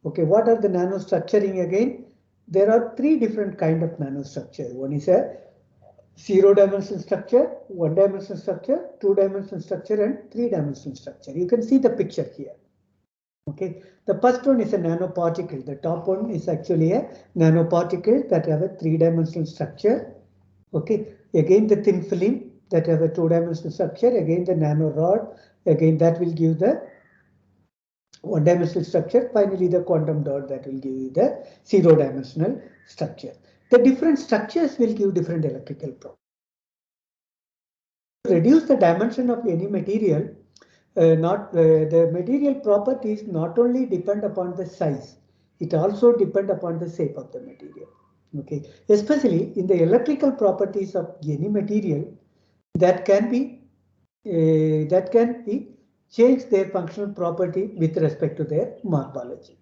Okay, what are the nanostructuring again? There are three different kind of nanostructure. One is a zero-dimensional structure, one-dimensional structure, two-dimensional structure, and three-dimensional structure. You can see the picture here. Okay, the first one is a nanoparticle. The top one is actually a nanoparticle that have a three-dimensional structure. Okay, again the thin film that have a two-dimensional structure. Again the nanorod. Again that will give the one-dimensional structure. Finally, the quantum dot that will give you the zero-dimensional structure. The different structures will give different electrical properties. To reduce the dimension of any material, the material properties not only depend upon the size, it also depend upon the shape of the material. Okay, especially in the electrical properties of any material, that can be change their functional property with respect to their morphology.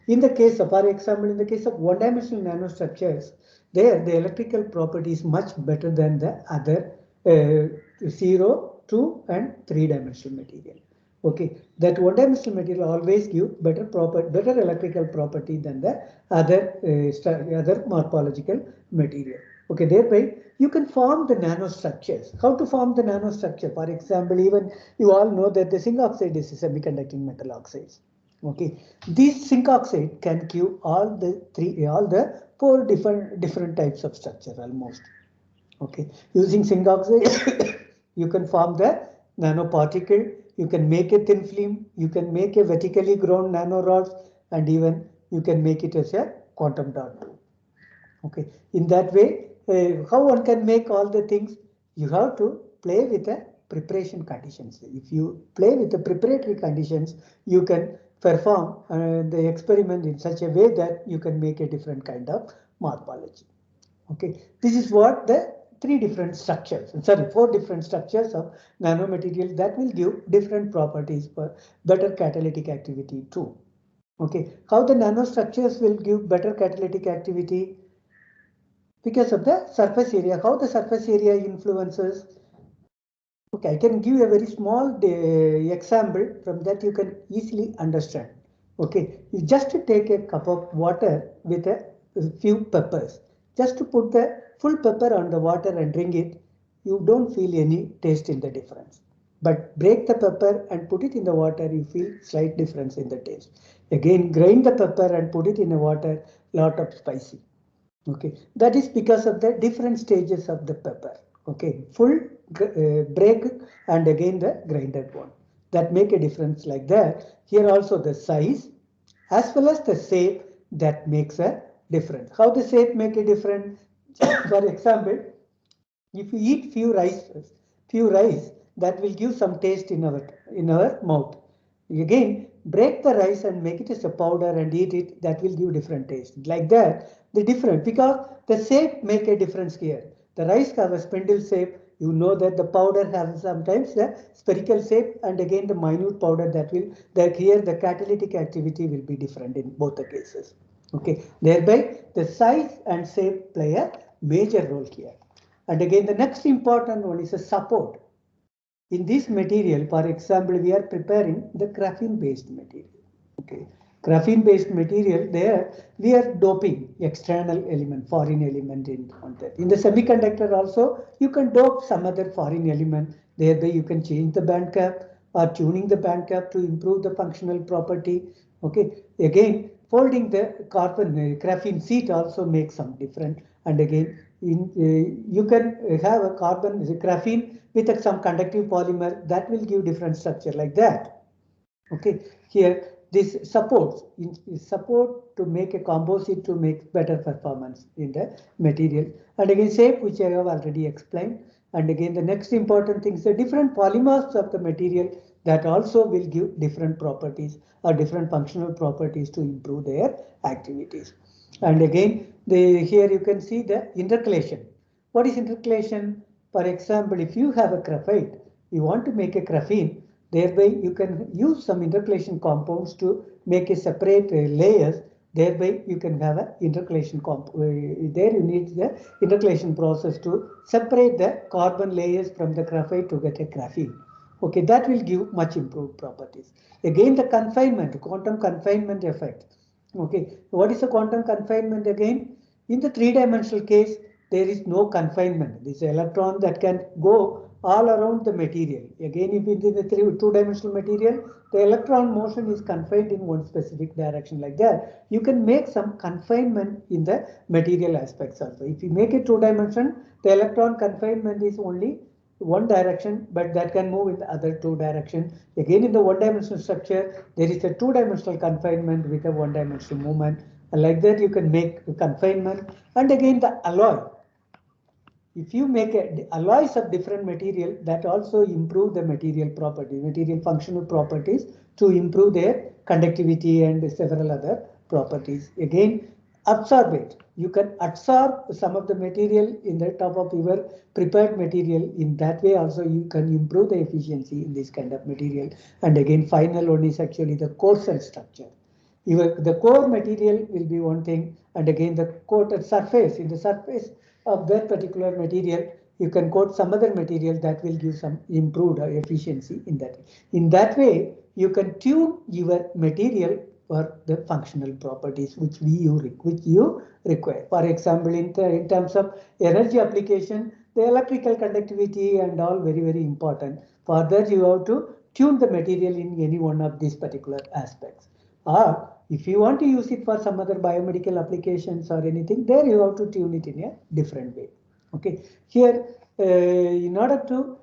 In the case of, for example, in the case of one-dimensional nanostructures, there the electrical property is much better than the other 0, 2, and 3-dimensional material. Okay, that one-dimensional material always give better electrical property than the other morphological material. Okay, thereby you can form the nanostructures. How to form the nanostructure? For example, even you all know that the zinc oxide is a semiconducting metal oxides. Okay, this zinc oxide can give all the four different types of structure almost. Okay, using zinc oxide, you can form the nanoparticle. You can make a thin film. You can make a vertically grown nanorods, and even you can make it as a quantum dot too. Okay, in that way, how one can make all the things? You have to play with the preparation conditions. If you play with the preparatory conditions, you can perform the experiment in such a way that you can make a different kind of morphology. Okay, this is what the four different structures of nanomaterial that will give different properties for better catalytic activity too. Okay, how the nanostructures will give better catalytic activity? Because of the surface area, how the surface area influences. Okay, I can give a very small example, from that you can easily understand. Okay, you just take a cup of water with a few peppers. Just to put the full pepper on the water and drink it, you don't feel any taste in the difference. But break the pepper and put it in the water, you feel slight difference in the taste. Again, grind the pepper and put it in the water, lot of spicy. Okay, that is because of the different stages of the pepper. Okay, full break and again the grinded one, that make a difference like that. Here also the size as well as the shape that makes a difference. How the shape make a difference? For example, if you eat few rice, that will give some taste in our mouth. Again, break the rice and make it as a powder and eat it, that will give different taste. Like that, the different, because the shape make a difference here. The rice have a spindle shape. You know that the powder has sometimes the spherical shape, and again the minute powder that here the catalytic activity will be different in both the cases. Okay, thereby the size and shape play a major role here. And again, the next important one is a support. In this material, for example, we are preparing the graphene-based material. Okay, graphene-based material, there we are doping external element, foreign element on that. In the semiconductor also, you can dope some other foreign element. Thereby, you can change the band gap or tuning the band gap to improve the functional property. Okay, again, folding the carbon graphene sheet also makes some difference. And again, you can have a graphene with some conductive polymer that will give different structure like that. Okay, here this support to make a composite to make better performance in the material. And again, shape, which I have already explained. And again, the next important thing is the different polymers of the material that also will give different properties or different functional properties to improve their activities. And again, here you can see the intercalation. What is intercalation? For example, if you have a graphite, you want to make a graphene, thereby you can use some intercalation compounds to make a separate layers. Thereby you can have an intercalation there you need the intercalation process to separate the carbon layers from the graphite to get a graphene. Okay, that will give much improved properties. Again, the confinement, quantum confinement effect. Okay, what is the quantum confinement again? In the three-dimensional case, there is no confinement. This electron that can go all around the material. Again, if it is a two-dimensional material, the electron motion is confined in one specific direction like that. You can make some confinement in the material aspects also. If you make it two-dimension, the electron confinement is only one direction, but that can move in the other two direction. Again, in the one-dimensional structure, there is a two-dimensional confinement with a one-dimensional movement. And like that, you can make a confinement. And again, the alloy. If you make alloys of different material, that also improve the material property, material functional properties to improve their conductivity and several other properties. Again, absorbate. You can absorb some of the material in the top of your prepared material. In that way also you can improve the efficiency in this kind of material. And again, final one is actually the core cell structure. The core material will be one thing, and again the coated surface, in the surface of that particular material, you can coat some other material that will give some improved efficiency in that. In that way, you can tune your material for the functional properties which you require. For example, in terms of energy application, the electrical conductivity and all very, very important. For that, you have to tune the material in any one of these particular aspects. Or if you want to use it for some other biomedical applications or anything, there you have to tune it in a different way. Okay, here in order to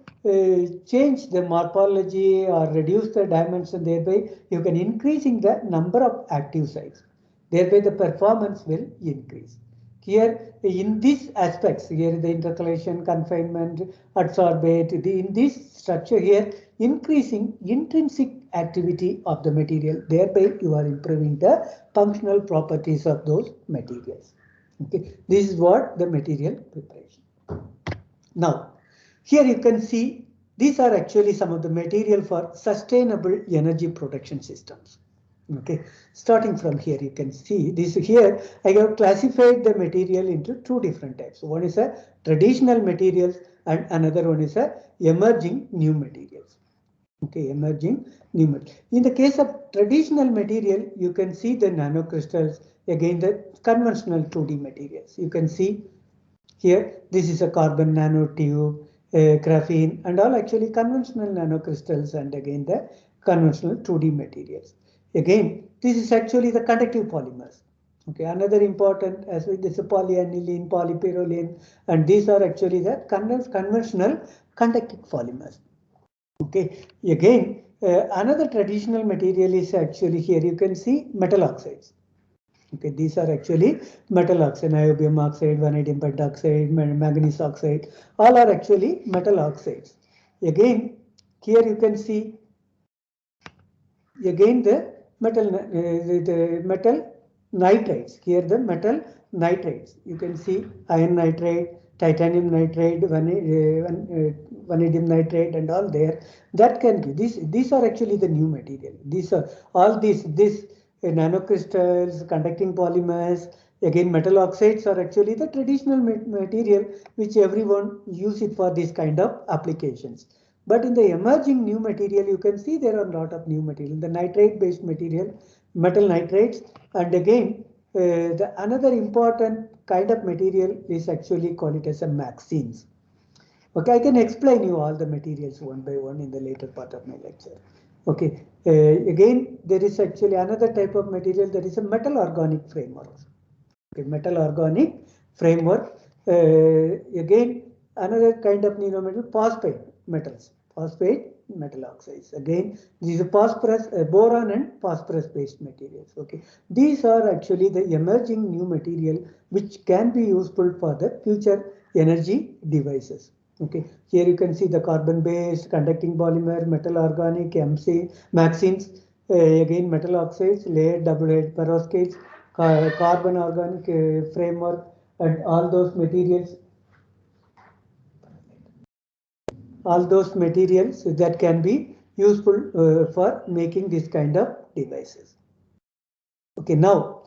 change the morphology or reduce the dimension, thereby you can increasing the number of active sites. Thereby the performance will increase. Here in these aspects, here the intercalation, confinement, adsorbate, in this structure here, increasing intrinsic activity of the material, thereby you are improving the functional properties of those materials. Okay, this is what the material preparation. Now, here you can see these are actually some of the material for sustainable energy production systems. Okay, starting from here, you can see this here. I have classified the material into two different types. One is a traditional materials, and another one is a emerging new materials. Okay, emerging new material. In the case of traditional material, you can see the nanocrystals, again the conventional 2D materials. You can see here, this is a carbon nanotube, graphene, and all actually conventional nanocrystals, and again the conventional 2D materials. Again, this is actually the conductive polymers. Okay, another important as well, this is polyaniline, polypyrrolene, and these are actually the conventional conductive polymers. Okay, again, another traditional material is actually here you can see metal oxides. Okay, these are actually metal oxide, niobium oxide, vanadium pentoxide, manganese oxide, all are actually metal oxides. Again, here you can see again the metal nitrides. Here the metal nitrides. You can see iron nitride, titanium nitride, vanadium nitride, and all there. That can be these are actually the new material. These are all these nanocrystals, conducting polymers, again metal oxides are actually the traditional material which everyone use it for this kind of applications. But in the emerging new material, you can see there are a lot of new material. The nitride based material, metal nitrates, and again the another important kind of material is actually called it as a MXenes. Okay, I can explain you all the materials one by one in the later part of my lecture. Okay, again, there is actually another type of material that is a metal organic framework. Okay, metal organic framework. Again, another kind of metal, phosphate metals, phosphate metal oxides. Again, these are phosphorus, boron and phosphorus based materials. Okay, these are actually the emerging new material which can be useful for the future energy devices. Okay, here you can see the carbon-based, conducting polymer, metal organic, MXenes, again metal oxides, layered double-edged perovskites, carbon organic framework, and all those materials. All those materials that can be useful for making this kind of devices. Okay, now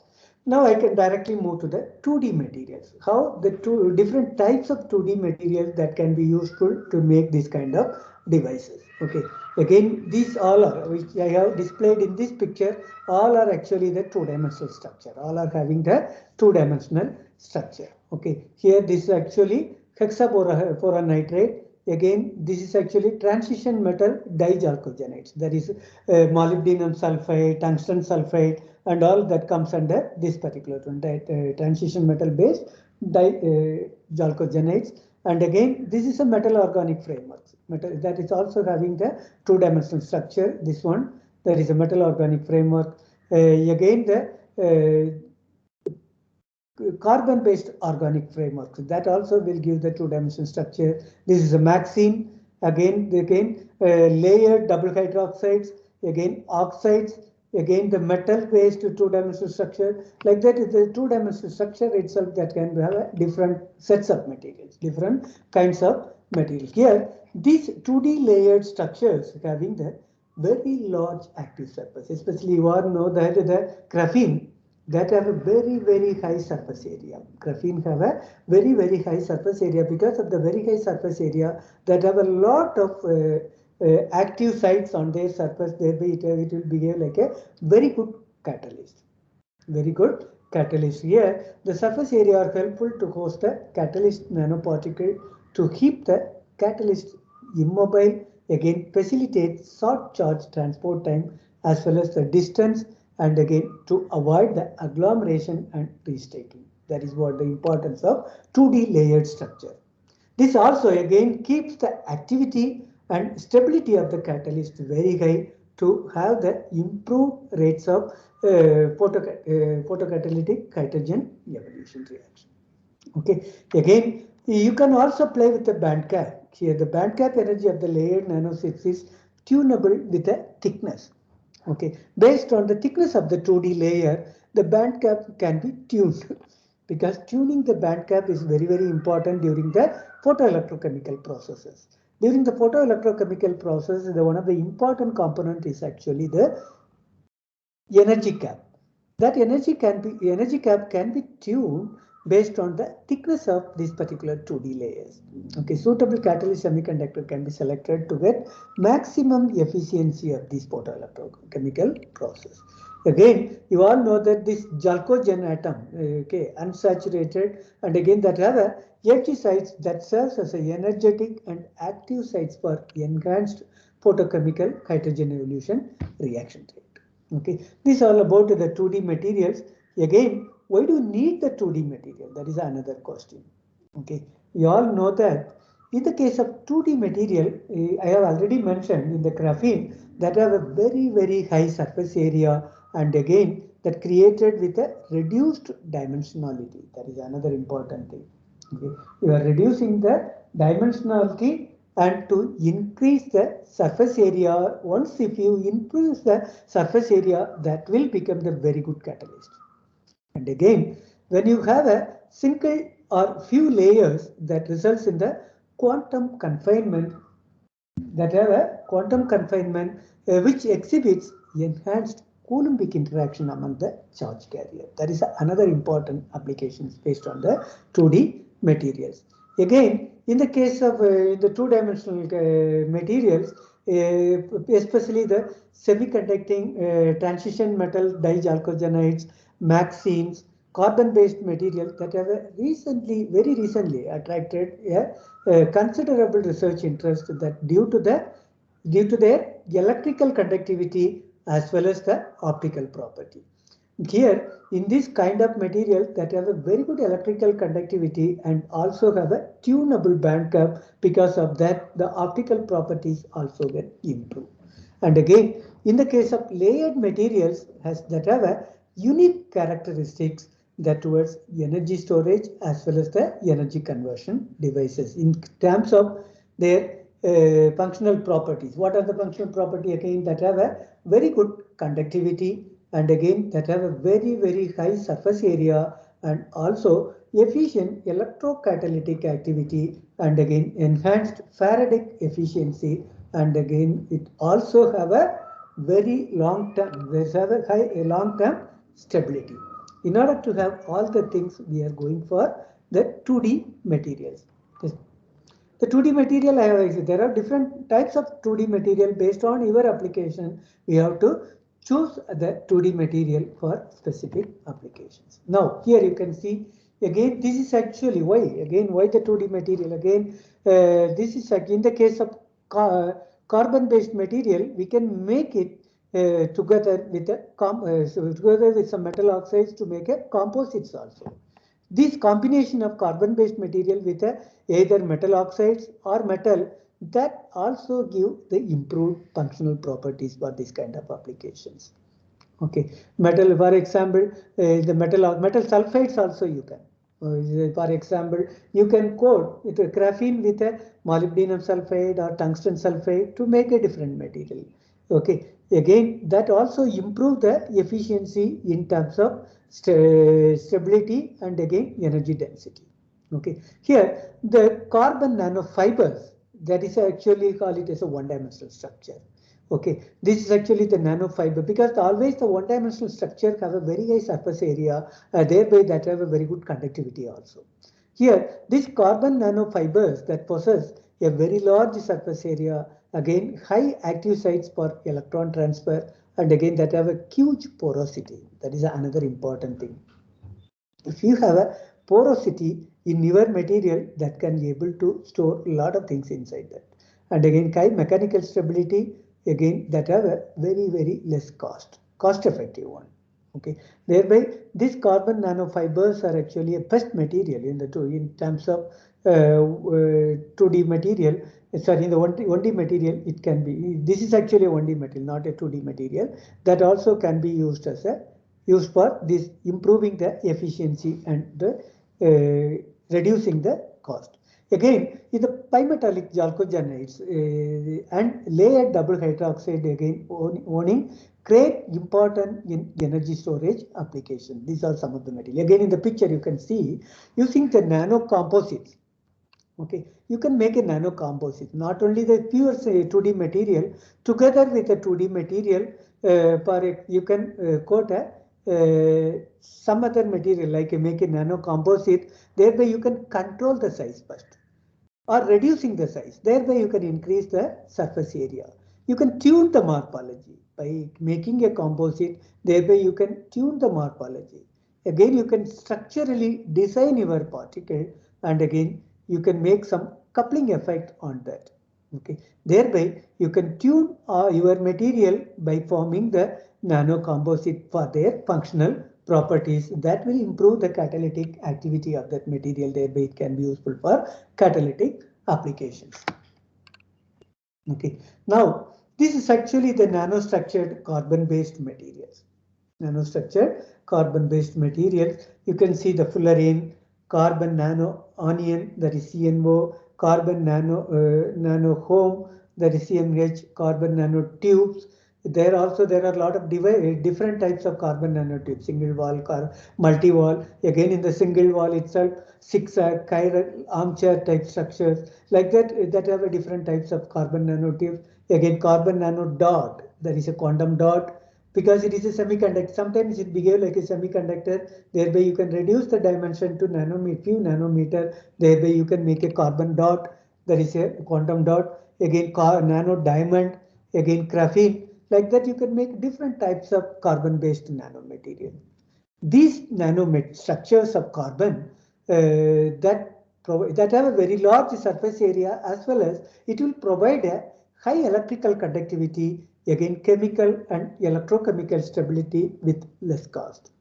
I can directly move to the 2D materials. How the two different types of 2D materials that can be useful to make this kind of devices. Okay, Again, these all are, which I have displayed in this picture, all are actually the two-dimensional structure. All are having the two-dimensional structure. Okay, here this is actually hexaboron nitrate. Again, this is actually transition metal dichalcogenides. That is molybdenum sulfide, tungsten sulfide, and all that comes under this particular one, transition metal based dichalcogenides. And again, this is a metal organic framework. Metal that is also having the two-dimensional structure. This one, there is a metal organic framework. Again, the carbon-based organic framework that also will give the two-dimensional structure. This is a MXene. Again, layered double hydroxides. Again, oxides. Again, the metal-based two-dimensional structure. Like that is the two-dimensional structure itself that can have different sets of materials, different kinds of materials. Here, these 2D layered structures having the very large active surface, especially you all know that the graphene that have a very high surface area. Graphene have a very high surface area. Because of the very high surface area, that have a lot of active sites on their surface, thereby it will behave like a very good catalyst. Very good catalyst. Here, the surface area are helpful to host the catalyst nanoparticle to keep the catalyst immobile. Again, facilitate short charge transport time as well as the distance, and again to avoid the agglomeration and restaking. That is what the importance of 2D layered structure. This also again keeps the activity and stability of the catalyst very high to have the improved rates of photocatalytic hydrogen evolution reaction. Okay, again you can also play with the band gap. Here the band gap energy of the layered nanosheets is tunable with the thickness. Okay, based on the thickness of the 2D layer, the band gap can be tuned because tuning the band gap is very important during the photoelectrochemical processes. During the photoelectrochemical process, one of the important component is actually the energy cap. That energy cap can be tuned based on the thickness of these particular 2D layers. Okay, suitable catalyst semiconductor can be selected to get maximum efficiency of this photoelectrochemical process. Again, you all know that this chalcogen atom, okay, unsaturated, and again that have a H sites that serves as a energetic and active sites for enhanced photochemical hydrogen evolution reaction rate. Okay, this is all about the 2D materials. Again, why do you need the 2D material? That is another question. Okay, we all know that in the case of 2D material, I have already mentioned in the graphene that have a very high surface area, and again that created with a reduced dimensionality. That is another important thing. Okay, you are reducing the dimensionality, and to increase the surface area. Once if you increase the surface area, that will become the very good catalyst. And again, when you have a single or few layers, that results in the quantum confinement, that have a quantum confinement which exhibits enhanced Coulombic interaction among the charge carrier. That is another important application based on the 2D materials. Again, in the case of the two-dimensional materials, especially the semiconducting transition metal dichalcogenides, MXenes, carbon-based materials that have very recently attracted a considerable research interest, that due to their electrical conductivity as well as the optical property. Here, in this kind of material that have a very good electrical conductivity and also have a tunable band gap, because of that the optical properties also get improved. And again, in the case of layered materials that have a unique characteristics that towards energy storage as well as the energy conversion devices in terms of their functional properties. What are the functional property? Again, that have a very good conductivity, and again that have a very high surface area, and also efficient electrocatalytic activity, and again enhanced Faradic efficiency, and again it also have a very long-term, long-term stability. In order to have all the things, we are going for the 2D materials. The 2D material I have, there are different types of 2D material based on your application. We have to choose the 2D material for specific applications. Now here you can see again, this is actually why the 2D material again, this is in the case of carbon based material, we can make it together with together with some metal oxides to make a composites also. This combination of carbon-based material with either metal oxides or metal, that also give the improved functional properties for this kind of applications. Okay, metal, for example, the metal sulfides also you can. For example, you can coat with a graphene with a molybdenum sulfide or tungsten sulfide to make a different material. Okay, again that also improve the efficiency in terms of stability and again energy density. Okay, here the carbon nanofibers, that is actually call it as a one-dimensional structure. Okay, this is actually the nanofiber, because always the one-dimensional structure have a very high surface area, thereby that have a very good conductivity also. Here, these carbon nanofibers that possess a very large surface area, again high active sites for electron transfer, and again that have a huge porosity. That is another important thing. If you have a porosity in your material, that can be able to store a lot of things inside that. And again, high mechanical stability, again that have a very less cost effective one. Okay, thereby these carbon nanofibers are actually a best material in the in terms of 2D material. Sorry, in the 1D material, it can be, this is actually a 1D material, not a 2D material, that also can be used as a for this improving the efficiency and the reducing the cost. Again, in the bimetallic chalcogenides and layered double hydroxide again owning great important in energy storage application. These are some of the material. Again, in the picture you can see using the nano composites. Okay, you can make a nano composite, not only the pure 2D material, together with a 2D material, you can coat some other material like make a nano composite, thereby you can control the size first, or reducing the size, thereby you can increase the surface area. You can tune the morphology by making a composite, thereby you can tune the morphology. Again, you can structurally design your particle, and again you can make some coupling effect on that. Okay, thereby you can tune your material by forming the nano composite for their functional properties that will improve the catalytic activity of that material, thereby it can be useful for catalytic applications. Okay, now this is actually the nanostructured carbon-based materials. Nanostructured carbon-based materials, you can see the fullerene, carbon nano onion, that is CNO, carbon nano home, that is CMH, carbon nanotubes. There are a lot of different types of carbon nanotubes, single wall, multi-wall. Again, in the single wall itself, zigzag, chiral, armchair type structures like that have a different types of carbon nanotubes. Again, carbon nanodot, that is a quantum dot, because it is a semiconductor. Sometimes it behaves like a semiconductor, thereby you can reduce the dimension to few nanometer, thereby you can make a carbon dot, that is a quantum dot. Again, nano diamond, again graphene, like that you can make different types of carbon-based nanomaterial. These structures of carbon that have a very large surface area, as well as it will provide a high electrical conductivity, again chemical and electrochemical stability with less cost.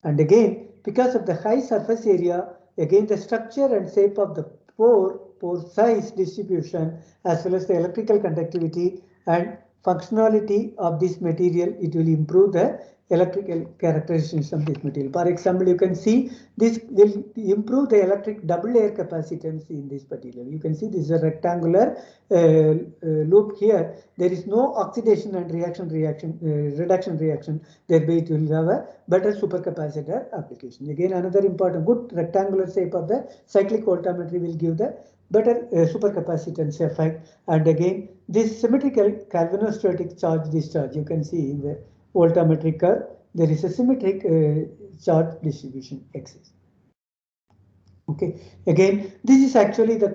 And again, because of the high surface area, again the structure and shape of the pore size distribution, as well as the electrical conductivity and functionality of this material, it will improve the electrical characteristics of this material. For example, you can see this will improve the electric double layer capacitance in this material. You can see this is a rectangular loop here. There is no oxidation and reduction reaction. Thereby it will have a better supercapacitor application. Again, another important good rectangular shape of the cyclic voltammetry will give the better supercapacitance effect. And again, this symmetrical galvanostatic charge discharge, you can see in the voltammetric curve, there is a symmetric charge distribution exists. Okay, again, this is actually the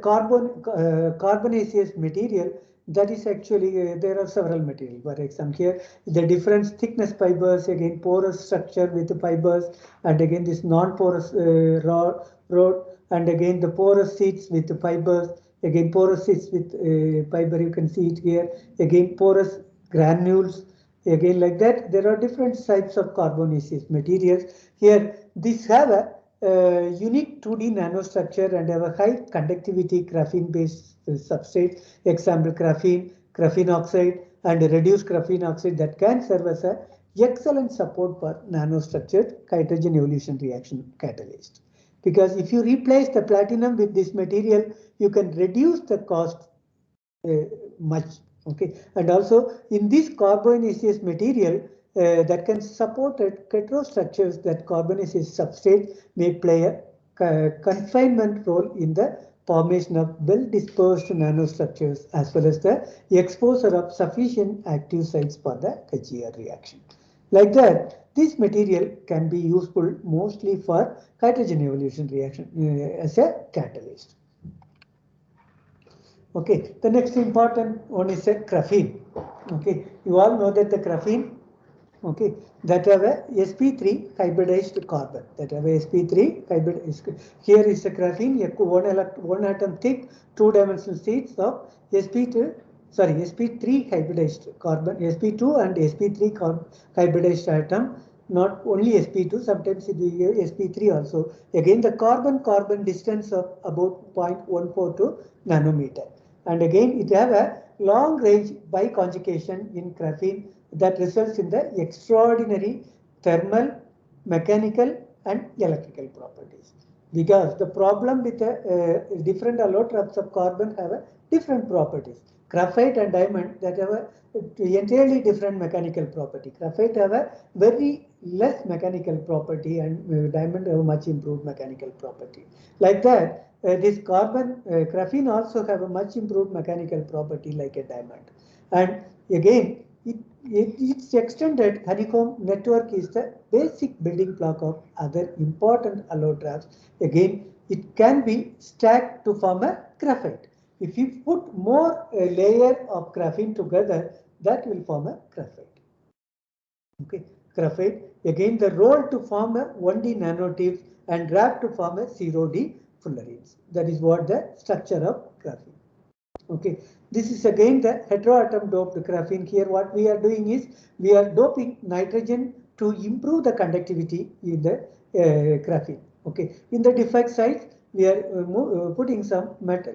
carbonaceous material. That is actually, there are several materials. For example, here the different thickness fibers, again porous structure with the fibers, and again this non-porous rod, and again the porous sheets with the fibers, again porous sheets with fiber, you can see it here, again porous granules, again like that. There are different types of carbonaceous materials. Here, these have a unique 2D nanostructure and have a high conductivity graphene-based substrate. Example, graphene oxide, and reduced graphene oxide that can serve as a excellent support for nanostructured hydrogen evolution reaction catalyst. Because if you replace the platinum with this material, you can reduce the cost much. Okay, and also in this carbonaceous material that can support heterostructures, that carbonaceous substrate may play a confinement role in the formation of well dispersed nanostructures as well as the exposure of sufficient active sites for the HER reaction. Like that, this material can be useful mostly for hydrogen evolution reaction as a catalyst. Okay, the next important one is a graphene. Okay, you all know that the graphene, okay, that have a sp3 hybridized carbon. That have a sp3 hybrid. Here is a graphene, one atom thick, two-dimensional sheets of sp3 hybridized carbon, sp2 and sp3 hybridized atom. Not only sp2, sometimes it is sp3 also. Again, the carbon-carbon distance of about 0.142 nanometer. And again, it have a long range biconjugation in graphene that results in the extraordinary thermal, mechanical, and electrical properties. Because the problem with different allotropes of carbon have a different properties. Graphite and diamond that have a entirely different mechanical property. Graphite have a very less mechanical property, and diamond have a much improved mechanical property. Like that, this graphene also have a much improved mechanical property like a diamond. And again, its extended honeycomb network is the basic building block of other important allotropes. Again, it can be stacked to form a graphite. If you put more layer of graphene together, that will form a graphite. Okay, graphite. Again, the roll to form a 1D nanotubes and wrap to form a 0D fullerenes. That is what the structure of graphene. Okay, this is again the heteroatom doped graphene. Here what we are doing is we are doping nitrogen to improve the conductivity in the graphene. Okay, in the defect sites we are putting some metal,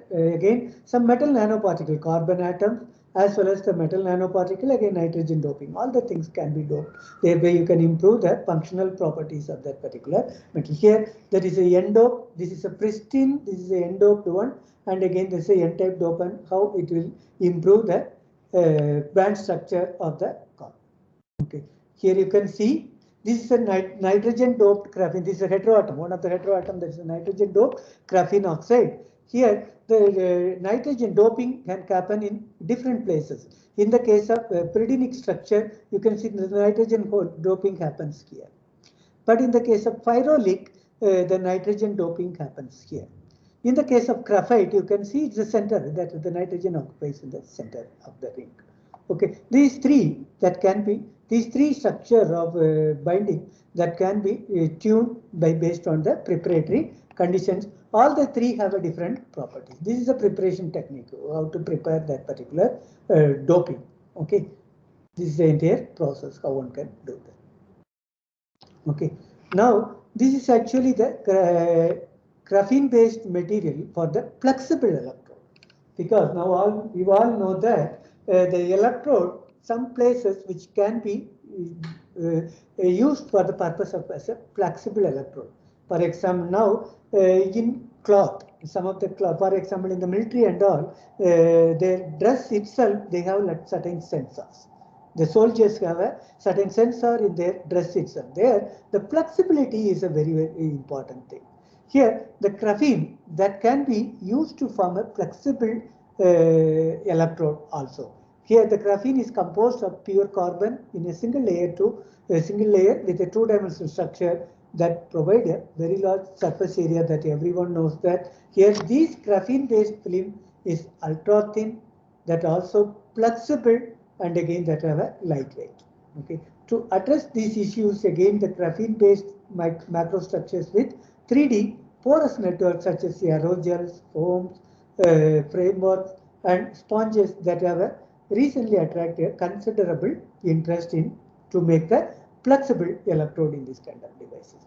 some metal nanoparticle, carbon atoms, as well as the metal nanoparticle, again nitrogen doping. All the things can be doped. Thereby you can improve the functional properties of that particular metal. Here there is a n-dope, this is a pristine, this is a n-doped one, and again this is a n-type dopant, how it will improve the band structure of the carbon. Okay, here you can see this is a nitrogen doped graphene. This is a heteroatom, one of the heteroatom, that is a nitrogen doped graphene oxide. Here the nitrogen doping can happen in different places. In the case of pyridinic structure, you can see the nitrogen doping happens here. But in the case of pyrrolic, the nitrogen doping happens here. In the case of graphite, you can see it's the center that the nitrogen occupies in the center of the ring. Okay, these three structure of binding that can be tuned based on the preparatory conditions. All the three have a different properties. This is a preparation technique, how to prepare that particular doping. Okay, this is the entire process, how one can do that. Okay, now this is actually the graphene-based material for the flexible electrode. Because now we all know that the electrode, some places which can be used for the purpose of as a flexible electrode. For example, now in cloth, some of the cloth, for example, in the military and all, their dress itself, they have like certain sensors. The soldiers have a certain sensor in their dress itself. There, the flexibility is a very, very important thing. Here, the graphene that can be used to form a flexible electrode also. Here, the graphene is composed of pure carbon in a single layer with a two-dimensional structure, that provide a very large surface area that everyone knows that here this graphene based film is ultra thin, that also flexible, and again that have a lightweight. Okay. To address these issues, again the graphene based macrostructures with 3D porous networks such as aerogels, foams, frameworks and sponges that have recently attracted considerable interest in to make the flexible electrode in this kind of devices.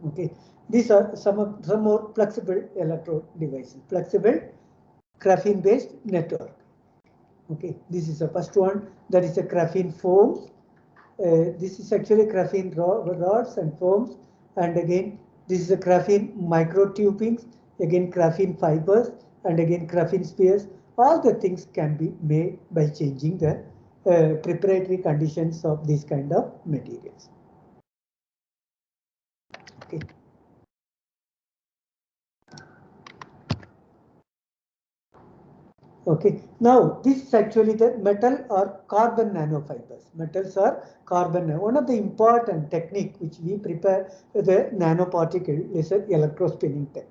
Okay, these are some more flexible electrode devices, flexible graphene based network. Okay, this is the first one, that is a graphene foams. This is actually graphene rods and foams, and again this is a graphene micro tubings, again graphene fibers, and again graphene spheres. All the things can be made by changing the preparatory conditions of these kind of materials. Okay. Okay, now this is actually the metal or carbon nanofibers. Metals or carbon. One of the important technique which we prepare the nanoparticle is an electrospinning technique.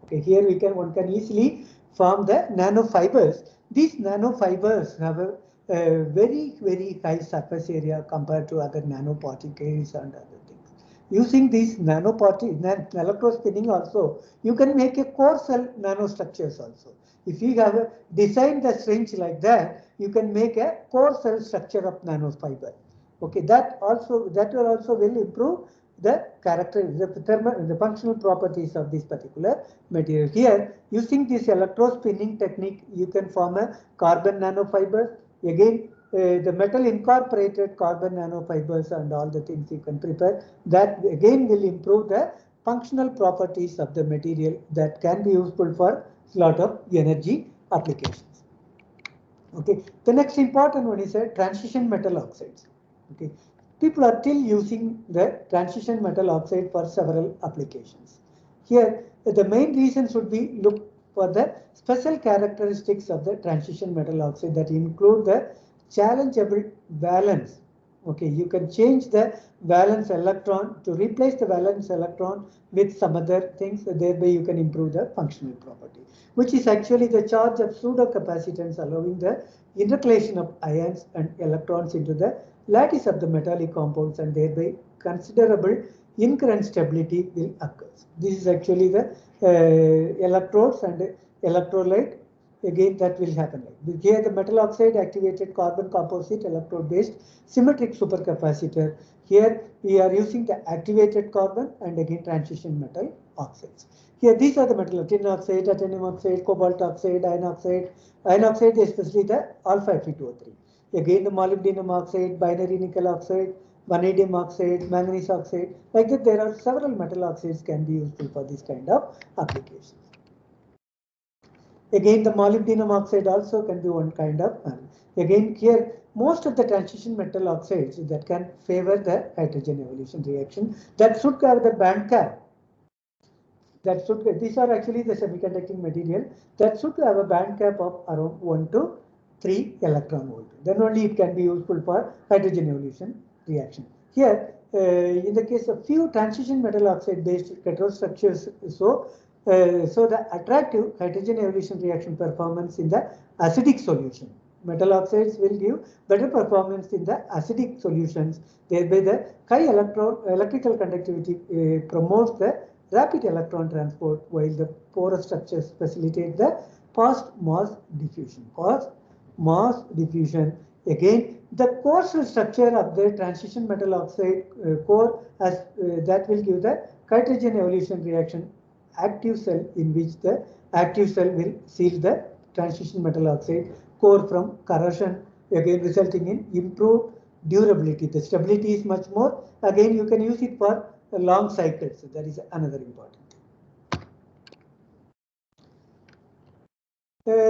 Okay, here one can easily form the nanofibers. These nanofibers have a very high surface area compared to other nanoparticles and other things. Using these electrospinning also, you can make a core cell nanostructures also. If you have designed the syringe like that, you can make a core cell structure of nanofiber. Okay, that will also improve the the functional properties of this particular material. Here, using this electrospinning technique, you can form a carbon nanofiber. Again, the metal incorporated carbon nanofibers and all the things you can prepare. That again will improve the functional properties of the material that can be useful for lot of energy applications. Okay, the next important one is a transition metal oxides. Okay, people are still using the transition metal oxide for several applications. Here, the main reasons would be look for the special characteristics of the transition metal oxide that include the challengeable valence. Okay, you can change the valence electron to replace the valence electron with some other things, thereby you can improve the functional property, which is actually the charge of pseudo-capacitance allowing the intercalation of ions and electrons into the lattice of the metallic compounds, and thereby considerable incurrent stability will occur. This is actually the electrodes and electrolyte. Again, that will happen. Here, the metal oxide activated carbon composite electrode based symmetric supercapacitor. Here, we are using the activated carbon and again transition metal oxides. Here, these are the metal: tin oxide, titanium oxide, cobalt oxide, iron oxide. Iron oxide, especially the alpha Fe2O3. Again, the molybdenum oxide, binary nickel oxide, vanadium oxide, manganese oxide. Like that, there are several metal oxides can be useful for this kind of applications. Again, the molybdenum oxide also can be one kind of. Again, here most of the transition metal oxides that can favor the hydrogen evolution reaction that should have the band cap. These are actually the semiconducting material that should have a band cap of around 1 to 3 electron volt. Then only it can be useful for hydrogen evolution reaction. Here, in the case of few transition metal oxide based heterostructures, so the attractive hydrogen evolution reaction performance in the acidic solution. Metal oxides will give better performance in the acidic solutions. Thereby, the high electrical conductivity promotes the rapid electron transport, while the porous structures facilitate the fast mass diffusion. Again, the core structure of the transition metal oxide core that will give the hydrogen evolution reaction active cell, in which the active cell will seal the transition metal oxide core from corrosion, again resulting in improved durability. The stability is much more. Again, you can use it for long cycles. So that is another important thing.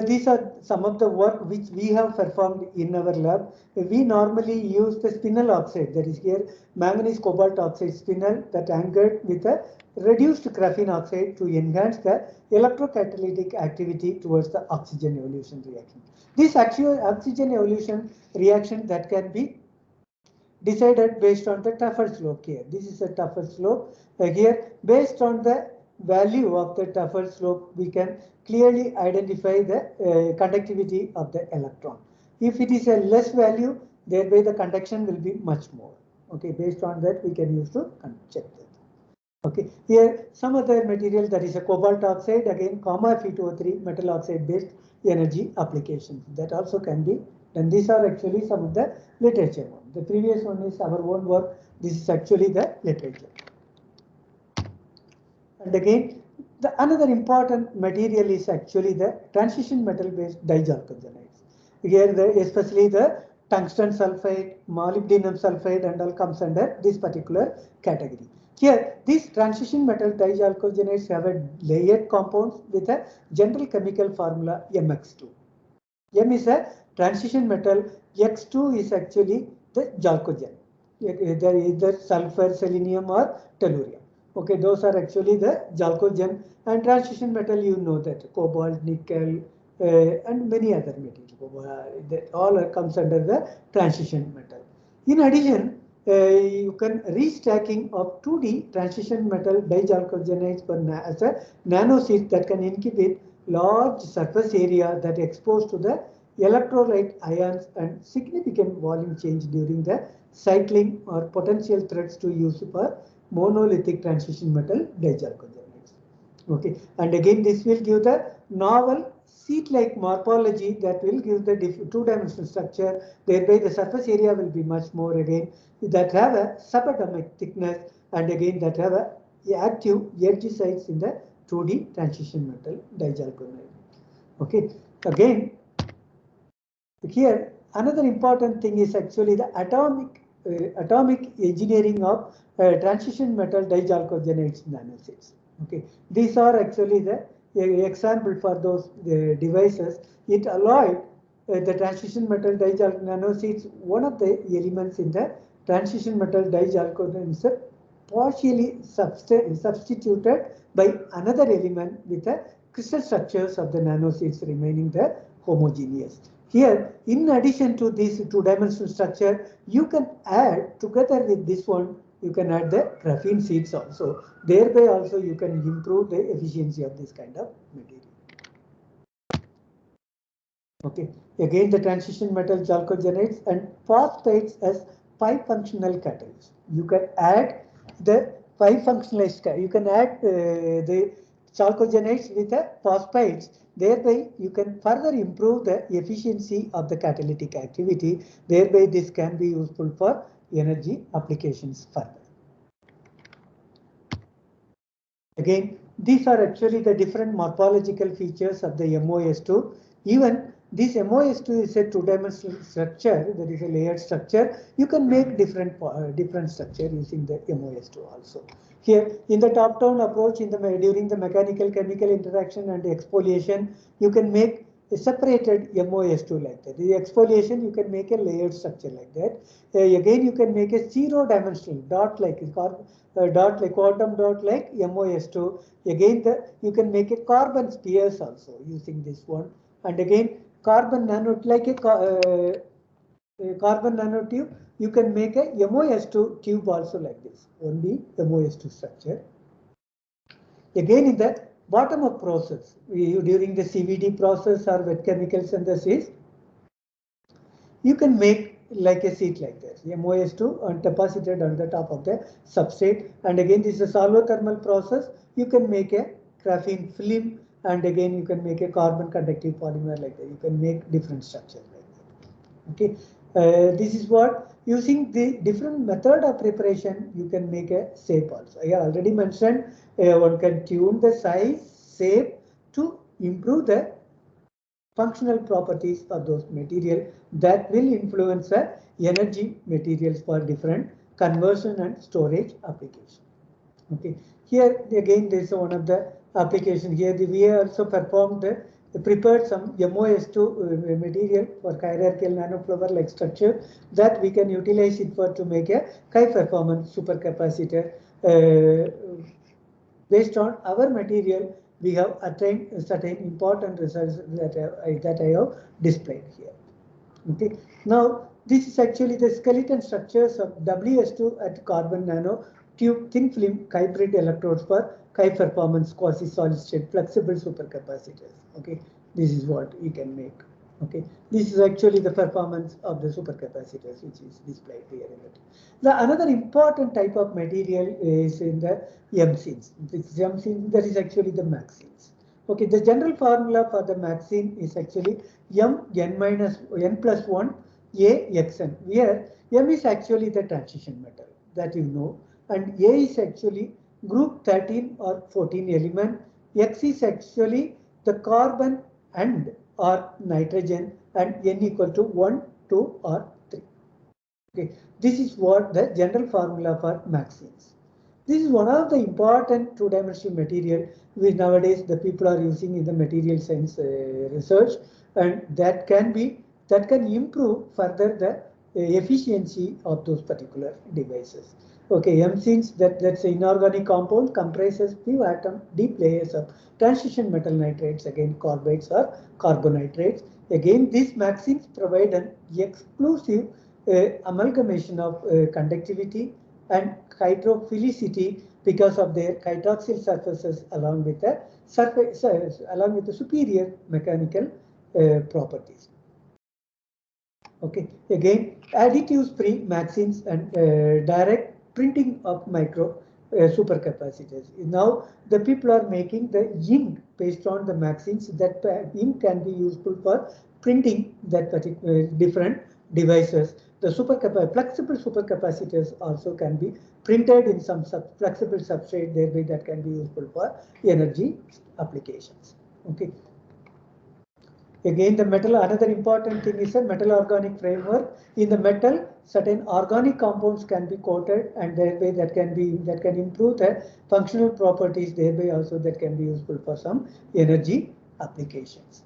These are some of the work which we have performed in our lab. We normally use the spinel oxide, that is here manganese cobalt oxide spinel that anchored with a reduced graphene oxide to enhance the electrocatalytic activity towards the oxygen evolution reaction. This actual oxygen evolution reaction that can be decided based on the Tafel slope here. This is a Tafel slope. Here, based on the value of the Tafel slope, we can clearly identify the conductivity of the electron. If it is a less value, thereby the conduction will be much more. Okay, based on that, we can use to check that. Okay, here some other material, that is a cobalt oxide, again comma Fe2O3 metal oxide based energy applications, that also can be done. These are actually some of the literature one. The previous one is our own work. This is actually the literature. And again, the another important material is actually the transition metal based dichalcogenides. Here, especially the tungsten sulfide, molybdenum sulfide, and all comes under this particular category. Here, these transition metal dichalcogenides have a layered compounds with a general chemical formula MX2. M is a transition metal, X2 is actually the chalcogen, either sulfur, selenium, or tellurium. Okay, those are actually the chalcogen, and transition metal, you know that cobalt, nickel, and many other materials. That all comes under the transition metal. In addition, you can restacking of 2D transition metal dichalcogenides as a nanoseed that can inhibit large surface area that exposed to the electrolyte ions and significant volume change during the cycling or potential threats to use for monolithic transition metal dichalcogenides. Okay, and again this will give the novel seed-like morphology that will give the two-dimensional structure, thereby the surface area will be much more again, that have a subatomic thickness, and again that have a active edge sites in the 2D transition metal dichalconide. Okay, again here another important thing is actually the atomic engineering of transition metal dichalcogenides nanoseeds. Okay, these are actually the example for those devices. It allowed the transition metal dichalcogenides nanoseeds. One of the elements in the transition metal dichalcogenides is partially substituted by another element with the crystal structures of the nanoseeds remaining the homogeneous. Here, in addition to this two-dimensional structure, you can add together with this one, you can add the graphene seeds also. Thereby also you can improve the efficiency of this kind of material. Okay, again the transition metal chalcogenides and phosphates as pi-functional catalysts. You can add the pi-functionalized, you can add the chalcogenides with the phosphates. Thereby, you can further improve the efficiency of the catalytic activity. Thereby, this can be useful for energy applications further. Again, these are actually the different morphological features of the MOS2. Even this MOS2 is a two-dimensional structure, that is a layered structure. You can make different structure using the MOS2 also. Here, in the top-down approach, during the mechanical chemical interaction and exfoliation, you can make a separated MOS2 like that. The exfoliation, you can make a layered structure like that. Again, you can make a zero-dimensional dot-like quantum dot like MOS2. Again, you can make a carbon spheres also using this one. And again, carbon nanotube, like a carbon nanotube, you can make a MOS2 tube also like this, only MOS2 structure. Again, in the bottom up process, during the CVD process or wet chemical synthesis, you can make like a sheet like this, MOS2 and deposited on the top of the substrate. And again, this is a solvothermal process. You can make a graphene film, and again you can make a carbon conductive polymer like that. You can make different structures like that. Okay, this is what, using the different method of preparation, you can make a shape also. I have already mentioned one can tune the size, shape to improve the functional properties of those material that will influence the energy materials for different conversion and storage application. Okay, here again there is one of the application here. We also performed prepared some MOS2 material for hierarchical nanoflower like structure that we can utilize it for to make a high performance supercapacitor. Based on our material, we have attained certain important results that I have displayed here. Okay. Now This is actually the skeleton structures of WS2 at carbon nanotube thin film hybrid electrodes for high performance quasi solid state flexible supercapacitors. Okay, this is what you can make. Okay, this is actually the performance of the supercapacitors which is displayed here in it. The another important type of material is in the MCs. This MCs, that is actually the MAXINs. Okay, the general formula for the MAXIN is actually n plus 1 AXN, where M is actually the transition metal that you know, and A is actually group 13 or 14 element, X is actually the carbon and or nitrogen, and N equal to 1, 2 or 3. Okay, this is what the general formula for MAXINs. This is one of the important two-dimensional material which nowadays the people are using in the material science research, and that can improve further the efficiency of those particular devices. Okay, MCs, that's an inorganic compound comprises few atom deep layers of transition metal nitrates, again carbides or carbonitrates. Again, these MAXINs provide an exclusive amalgamation of conductivity and hydrophilicity because of their hydroxyl surfaces along with the superior mechanical properties. Okay, again additives free MAXINs and direct printing of micro supercapacitors. Now the people are making the ink based on the MAXINs. That ink can be useful for printing that particular different devices. The flexible supercapacitors also can be printed in some flexible substrate, thereby that can be useful for energy applications. Okay. Again, the metal, another important thing is a metal organic framework. In the metal, certain organic compounds can be coated, and thereby that can improve the functional properties, thereby also that can be useful for some energy applications.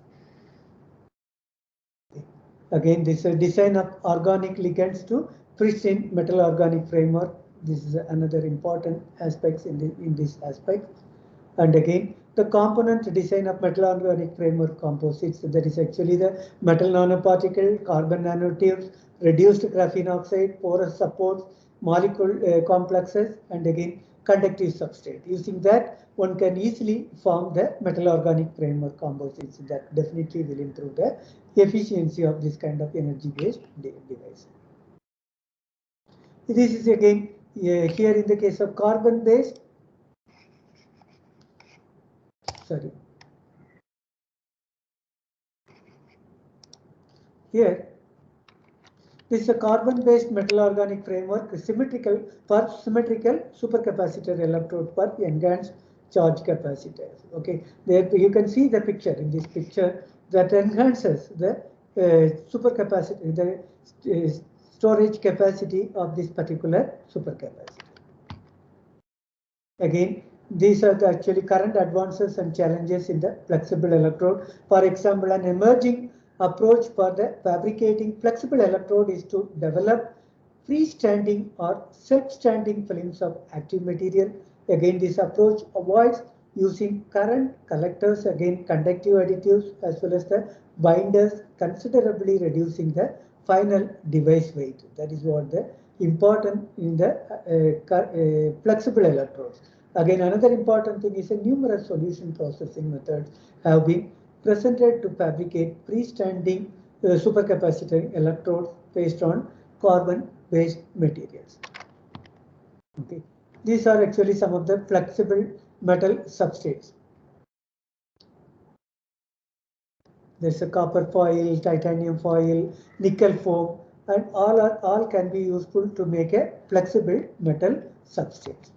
Again, this is a design of organic ligands to pristine metal organic framework. This is another important aspects in this aspect. And again, the component design of metal organic framework composites, that is actually the metal nanoparticle, carbon nanotubes, reduced graphene oxide, porous supports, molecule complexes, and again conductive substrate. Using that, one can easily form the metal organic framework composites. That definitely will improve the efficiency of this kind of energy-based device. This is again here in the case of carbon-based. Sorry. Here, this is a carbon-based metal organic framework, symmetrical supercapacitor electrode for enhanced charge capacitors. Okay, there you can see the picture in this picture that enhances the supercapacitor, the storage capacity of this particular supercapacitor. Again, these are the actually current advances and challenges in the flexible electrode. For example, an emerging approach for the fabricating flexible electrode is to develop freestanding or self-standing films of active material. Again, this approach avoids using current collectors, again conductive additives as well as the binders, considerably reducing the final device weight. That is what the important in the flexible electrodes. Again, another important thing is a numerous solution processing methods have been presented to fabricate freestanding supercapacitor electrodes based on carbon-based materials. Okay, these are actually some of the flexible metal substrates. There's a copper foil, titanium foil, nickel foam, and all can be useful to make a flexible metal substrate.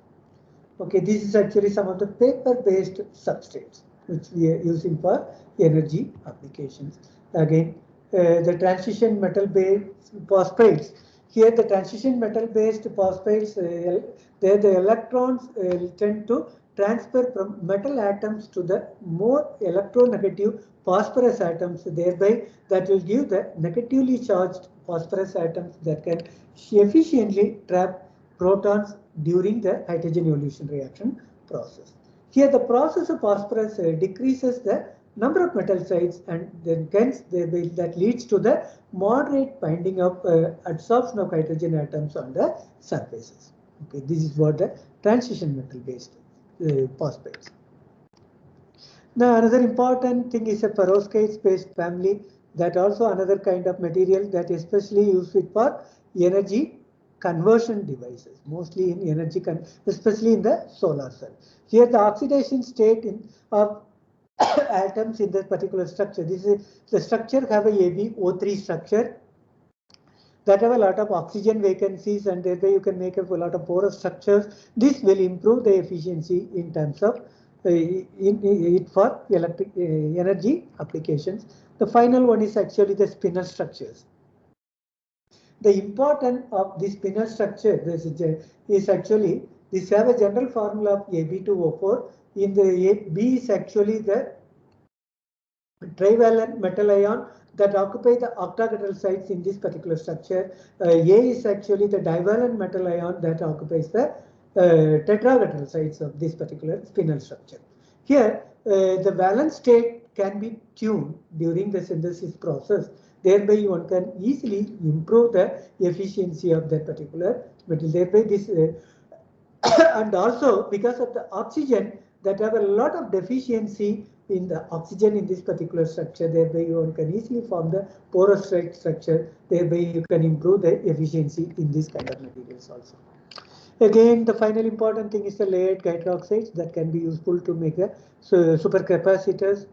Okay, this is actually some of the paper-based substrates which we are using for energy applications. Again, the transition metal-based phosphates. Here, the transition metal-based phosphates, there the electrons tend to transfer from metal atoms to the more electronegative phosphorus atoms. Thereby, that will give the negatively charged phosphorus atoms that can efficiently trap protons during the hydrogen evolution reaction process. Here, the process of phosphorus decreases the number of metal sites, and then hence that leads to the moderate binding of adsorption of hydrogen atoms on the surfaces. Okay, this is what the transition metal based phosphates. Now another important thing is a perovskite based family, that also another kind of material that especially used for energy conversion devices, mostly in energy, especially in the solar cell. Here the oxidation state of atoms in this particular structure. This is the structure have a AbO3 structure that have a lot of oxygen vacancies, and thereby you can make a lot of porous structures. This will improve the efficiency in terms of for electric energy applications. The final one is actually the spinel structures. The importance of the spinel structure is actually, this have a general formula of Ab2O4. In the B is actually the trivalent metal ion that occupy the octagonal sites in this particular structure. A is actually the divalent metal ion that occupies the tetragonal sites of this particular spinel structure. Here, the valence state can be tuned during the synthesis process. Thereby, one can easily improve the efficiency of that particular metal. Thereby, this and also because of the oxygen that have a lot of deficiency in the oxygen in this particular structure, thereby you can easily form the porous structure, thereby you can improve the efficiency in this kind of materials also. Again, the final important thing is the layered hydroxides that can be useful to make a supercapacitors,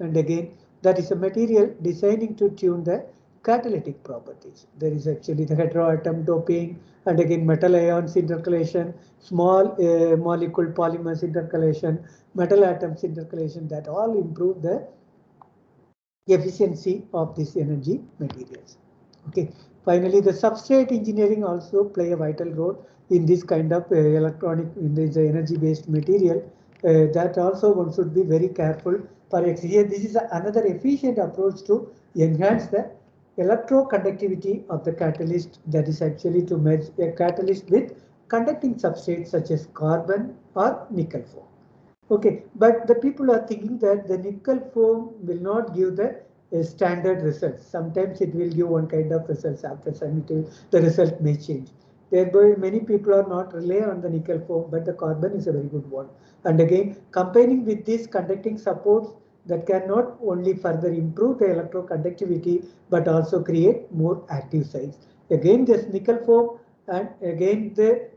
and again that is a material designing to tune the catalytic properties. There is actually the heteroatom doping, and again metal ions intercalation, small molecule polymers intercalation, metal atoms intercalation, that all improve the efficiency of these energy materials. Okay. Finally, the substrate engineering also play a vital role in this kind of electronic, in this energy based material. That also one should be very careful. For here, this is another efficient approach to enhance the electroconductivity of the catalyst, that is actually to merge a catalyst with conducting substrates such as carbon or nickel foam. Okay, but the people are thinking that the nickel foam will not give the standard results. Sometimes it will give one kind of results, after some time the result may change. Thereby, many people are not rely on the nickel foam, but the carbon is a very good one. And again, combining with these conducting supports, that can not only further improve the electroconductivity, but also create more active sites. Again, this nickel foam and again the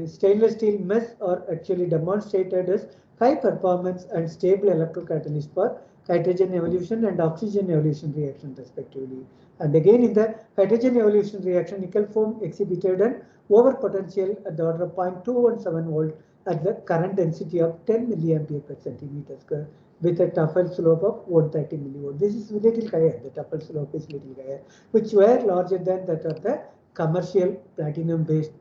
stainless steel mesh are actually demonstrated as high performance and stable electrocatalyst for hydrogen evolution and oxygen evolution reaction respectively. And again, in the hydrogen evolution reaction, nickel foam exhibited an overpotential at the order of 0.217 volt at the current density of 10 milliampere per centimeter square, with a Tafel slope of 130 millivolt. This is little higher. The Tafel slope is little higher, which were larger than that of the commercial platinum-based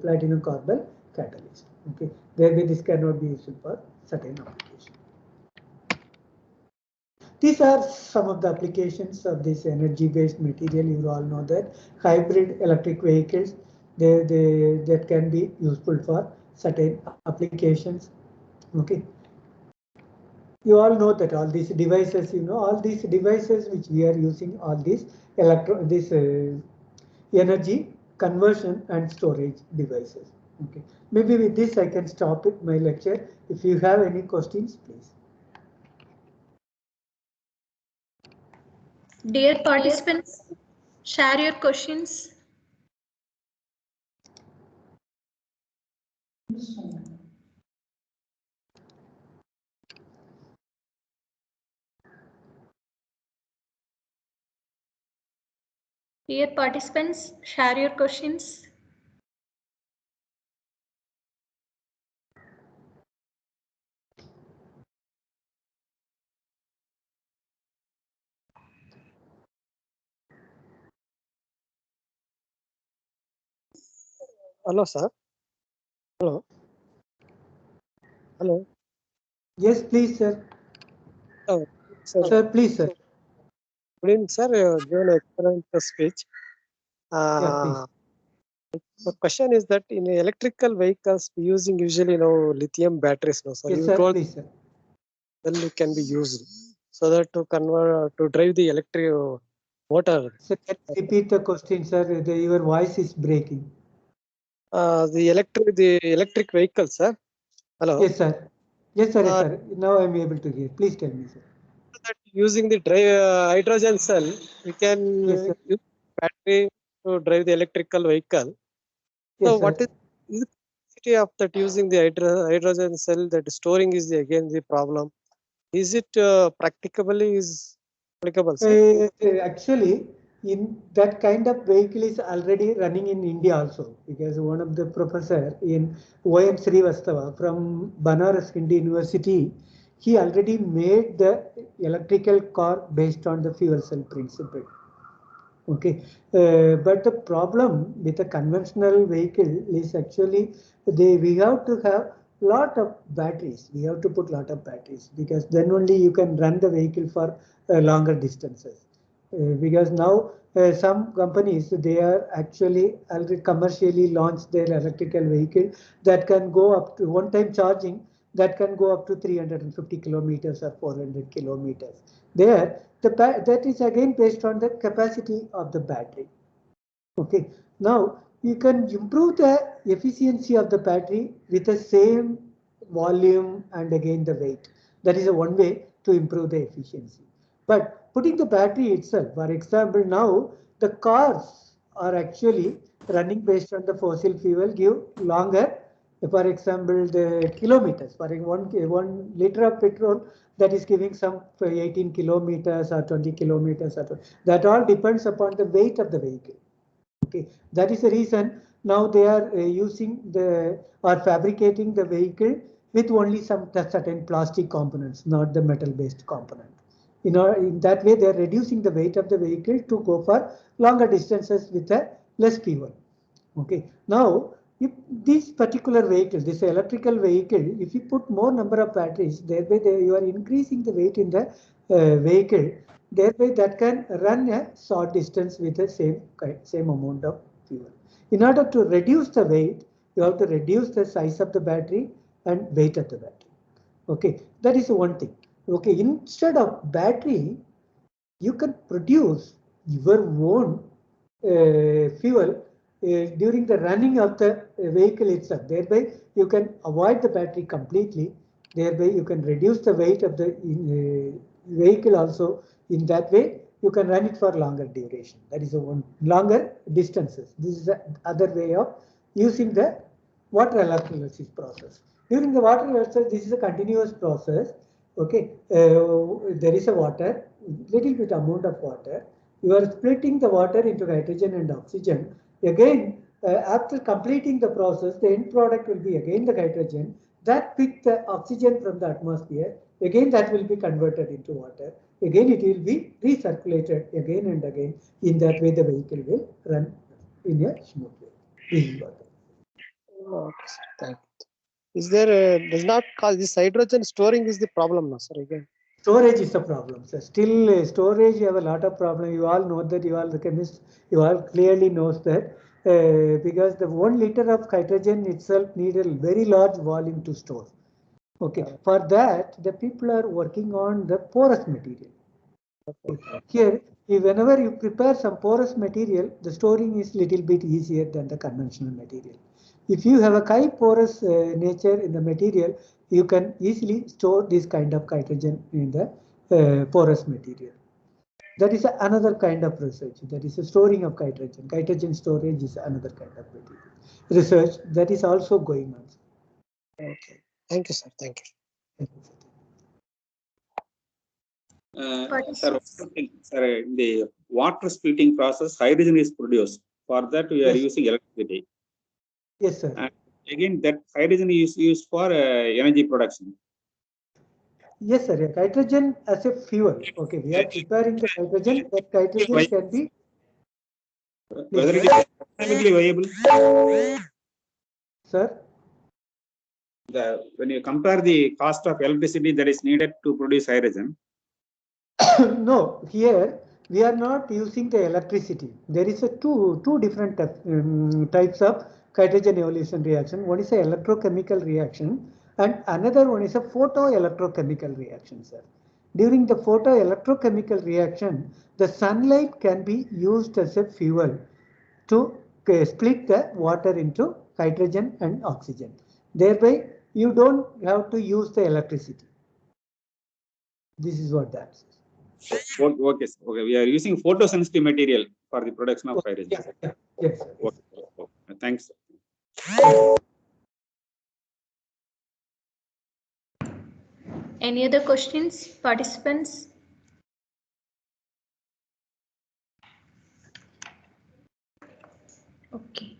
platinum carbon catalyst. Okay, thereby this cannot be used for certain application. These are some of the applications of this energy-based material. You all know that hybrid electric vehicles, that can be useful for certain applications. Okay. You all know that all these devices, all these devices which we are using, all these energy conversion and storage devices. Okay. Maybe with this I can stop it, my lecture. If you have any questions, please. Dear participants, share your questions. Dear participants, share your questions. Hello, sir. Hello. Hello. Yes, please, sir. Oh, sir. Sir, please, sir. Good evening, sir. You given an excellent speech. Yeah, please. The question is that in electrical vehicles, we using usually lithium batteries. No, sir. Yes, You sir, told please, sir. cell can be used so that to convert to drive the electric motor. Sir, can you repeat the question, sir? Your voice is breaking. The electric vehicle, sir. Hello. Yes, sir. Yes, sir. Yes, sir. Now I'm able to hear. Please tell me, sir. That using the hydrogen cell, we can Yes, sir. use battery to drive the electrical vehicle. Yes, So sir. what is the capacity of that using the hydrogen cell? That storing is again the problem. Is it practicably is applicable, sir? Actually, in that kind of vehicle is already running in India also, because one of the professor in OM Srivastava from Banaras Hindu University, he already made the electrical car based on the fuel cell principle. Okay, but the problem with a conventional vehicle is actually we have to have lot of batteries. We have to put lot of batteries, because then only you can run the vehicle for longer distances. Because now some companies, they are actually already commercially launched their electrical vehicle that can go up to one time charging, that can go up to 350 kilometers or 400 kilometers. There, that is again based on the capacity of the battery. Okay, now you can improve the efficiency of the battery with the same volume and again the weight. That is a one way to improve the efficiency. But putting the battery itself, for example, now the cars are actually running based on the fossil fuel, give longer, for example, the kilometers. For one liter of petrol, that is giving some 18 kilometers or 20 kilometers. That all depends upon the weight of the vehicle. Okay, that is the reason now they are using or fabricating the vehicle with only some certain plastic components, not the metal-based component. In that way, they are reducing the weight of the vehicle to go for longer distances with a less fuel. Okay, now if this particular vehicle, this electrical vehicle, if you put more number of batteries, thereby you are increasing the weight in the vehicle. Thereby that can run a short distance with the same amount of fuel. In order to reduce the weight, you have to reduce the size of the battery and weight of the battery. Okay, that is one thing. Okay, instead of battery, you can produce your own fuel during the running of the vehicle itself. Thereby, you can avoid the battery completely. Thereby, you can reduce the weight of the vehicle also. In that way, you can run it for longer duration. That is one longer distances. This is the other way of using the water electrolysis process. During the water electrolysis, this is a continuous process. Okay, there is a water, little bit amount of water. You are splitting the water into hydrogen and oxygen. Again, after completing the process, the end product will be again the hydrogen that pick the oxygen from the atmosphere. Again, that will be converted into water. Again, it will be recirculated again and again. In that way, the vehicle will run in a smooth way. This is what. Okay, sir. Thank you. Is there does not cause this hydrogen storing is the problem now, sir? Again. Storage is the problem, sir. Still, storage, you have a lot of problem. You all know that, you all the chemists, you all clearly knows that because the 1 liter of hydrogen itself needs a very large volume to store. Okay, for that, the people are working on the porous material. Okay. Here, whenever you prepare some porous material, the storing is little bit easier than the conventional material. If you have a high porous nature in the material, you can easily store this kind of hydrogen in the porous material. That is another kind of research. That is a storing of hydrogen. Hydrogen storage is another kind of material. Research that is also going on. Okay. Thank you, sir. Thank you. Sir, in the water splitting process, hydrogen is produced. For that, we are using electricity. Yes, sir. And again, that hydrogen is used for energy production. Yes, sir. Hydrogen as a fuel. Okay, we are preparing the hydrogen. That hydrogen can be. Whether it is economically viable. Sir. When you compare the cost of electricity that is needed to produce hydrogen. No, here we are not using the electricity. There is a two different types of hydrogen evolution reaction. One is a electrochemical reaction and another one is a photoelectrochemical reaction, sir. During the photoelectrochemical reaction, the sunlight can be used as a fuel to split the water into hydrogen and oxygen. Thereby, you don't have to use the electricity. This is what that says. Okay, sir. Okay, we are using photosensitive material for the production of hydrogen. Yes, yes, sir. Okay. Okay. Thanks. Any other questions, participants? Okay.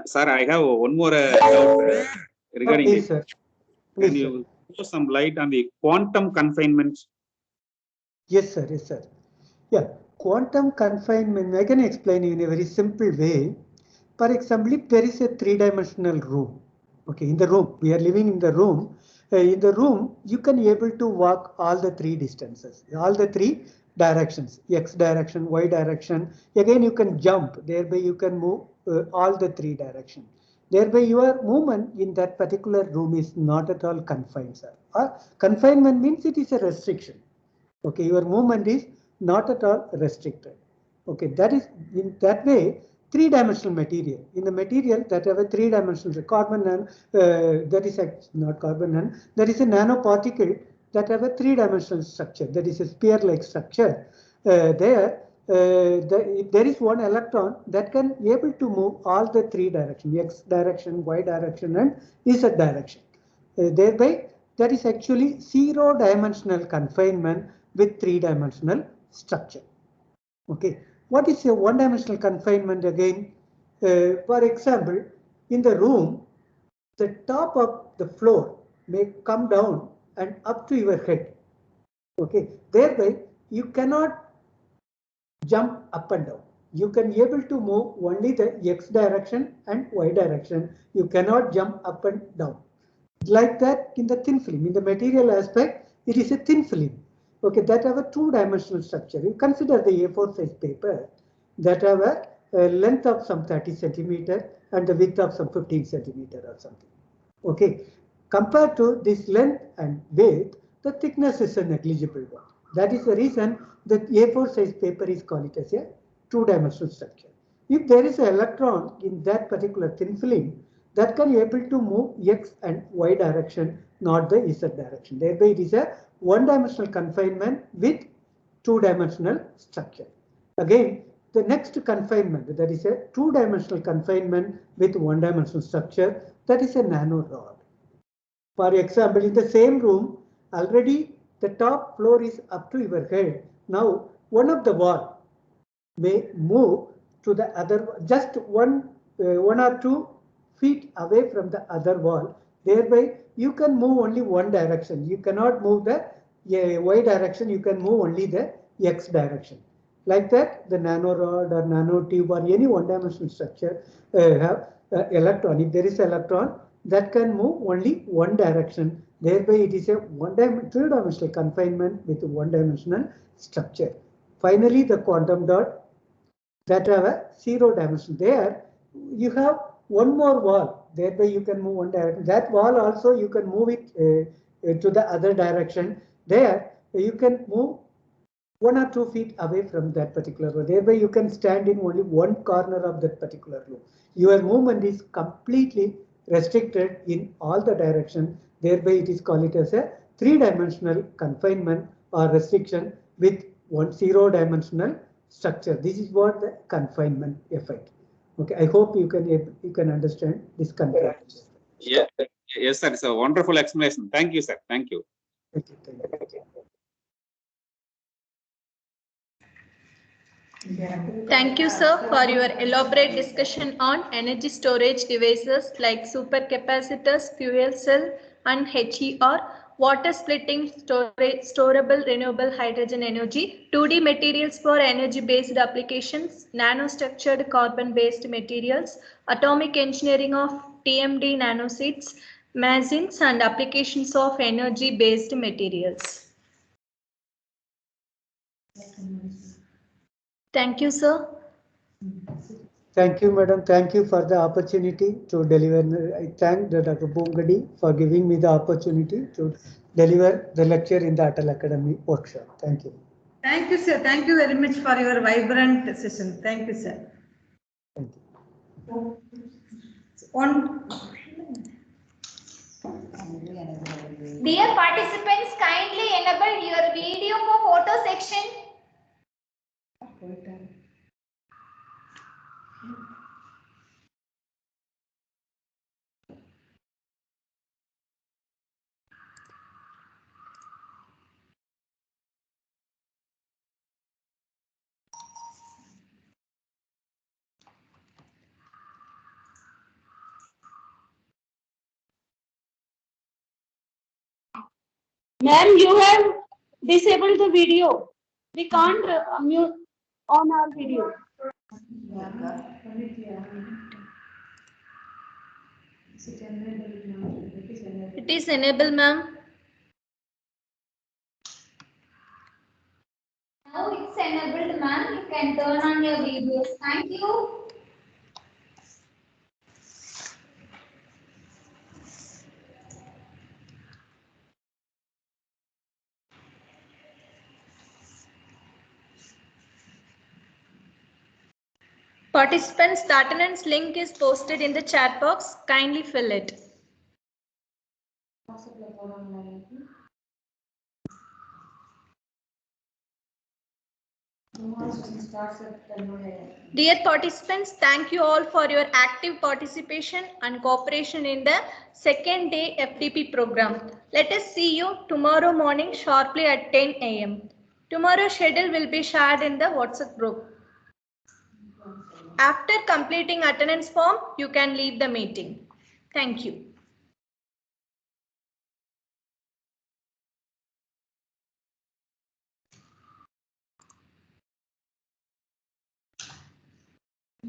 Sir, I have one more doubt regarding Please, this. sir. Can Please, you throw some light on the quantum confinement? Yes, sir. Yes, sir. Yeah, quantum confinement, I can explain in a very simple way. For example, if there is a three-dimensional room, okay, in the room, we are living in the room. In the room, you can able to walk all the three distances, all the three directions, X direction, Y direction. Again, you can jump, thereby you can move all the three directions. Thereby, your movement in that particular room is not at all confined, sir. Confinement means it is a restriction. Okay, your movement is not at all restricted. Okay, that is in that way three-dimensional material. In the material that have a three-dimensional carbon and that is not carbon and that is a nanoparticle that have a three-dimensional structure. That is a spear-like structure. If there is one electron that can be able to move all the three directions, X direction, Y direction, and Z direction. Thereby, that is actually zero-dimensional confinement with three-dimensional structure. Okay, what is a one-dimensional confinement again? For example, in the room, the top of the floor may come down and up to your head. Okay, thereby you cannot jump up and down. You can be able to move only the X direction and Y direction. You cannot jump up and down. Like that in the thin film, in the material aspect, it is a thin film. Okay, that have a two-dimensional structure. You consider the A4 size paper that have a length of some 30 centimeter and the width of some 15 centimeter or something. Okay, compared to this length and width, the thickness is a negligible one. That is the reason that A4 size paper is called it as a two-dimensional structure. If there is an electron in that particular thin film, that can be able to move X and Y direction, not the Z direction. Thereby, it is a one-dimensional confinement with two-dimensional structure. Again, the next confinement, that is a two-dimensional confinement with one-dimensional structure, that is a nanorod. For example, in the same room, already the top floor is up to your head. Now, one of the wall may move to the other, just one or 2 feet away from the other wall. Thereby, you can move only one direction. You cannot move the Y direction. You can move only the X direction. Like that, the nanorod or nanotube or any one-dimensional structure have electron. If there is electron, that can move only one direction. Thereby, it is a two-dimensional confinement with one-dimensional structure. Finally, the quantum dot that have a zero dimension. There, you have one more wall. Thereby, you can move one direction. That wall also you can move it to the other direction. There, you can move 1 or 2 feet away from that particular room. Thereby, you can stand in only one corner of that particular room. Your movement is completely restricted in all the directions. Thereby, it is called it as a three-dimensional confinement or restriction with one zero-dimensional structure. This is what the confinement effect. Okay, I hope you can understand this confinement. Yeah. Yes, sir. It's a wonderful explanation. Thank you, sir. Thank you. Thank you. Thank you. Thank you, sir, for your elaborate discussion on energy storage devices like supercapacitors, fuel cell, and HER, water splitting, storable renewable hydrogen energy, 2D materials for energy-based applications, nanostructured carbon-based materials, atomic engineering of TMD nanoseeds, machines, and applications of energy-based materials. Thank you, sir. Thank you, madam. Thank you for the opportunity to deliver. I thank Dr. Pongadi for giving me the opportunity to deliver the lecture in the Atal Academy workshop. Thank you. Thank you, sir. Thank you very much for your vibrant session. Thank you, sir. Thank you. Dear participants, kindly enable your video for photo section. Ma'am, you have disabled the video. We can't mute on our video. It is enabled, ma'am. Now it's enabled, ma'am. You can turn on your videos. Thank you. Participants, the attendance link is posted in the chat box. Kindly fill it. Dear participants, thank you all for your active participation and cooperation in the second day FDP program. Let us see you tomorrow morning sharply at 10 a.m. Tomorrow's schedule will be shared in the WhatsApp group. After completing attendance form, you can leave the meeting. Thank you.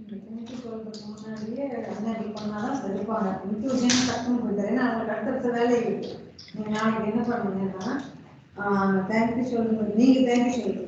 Thank you so much.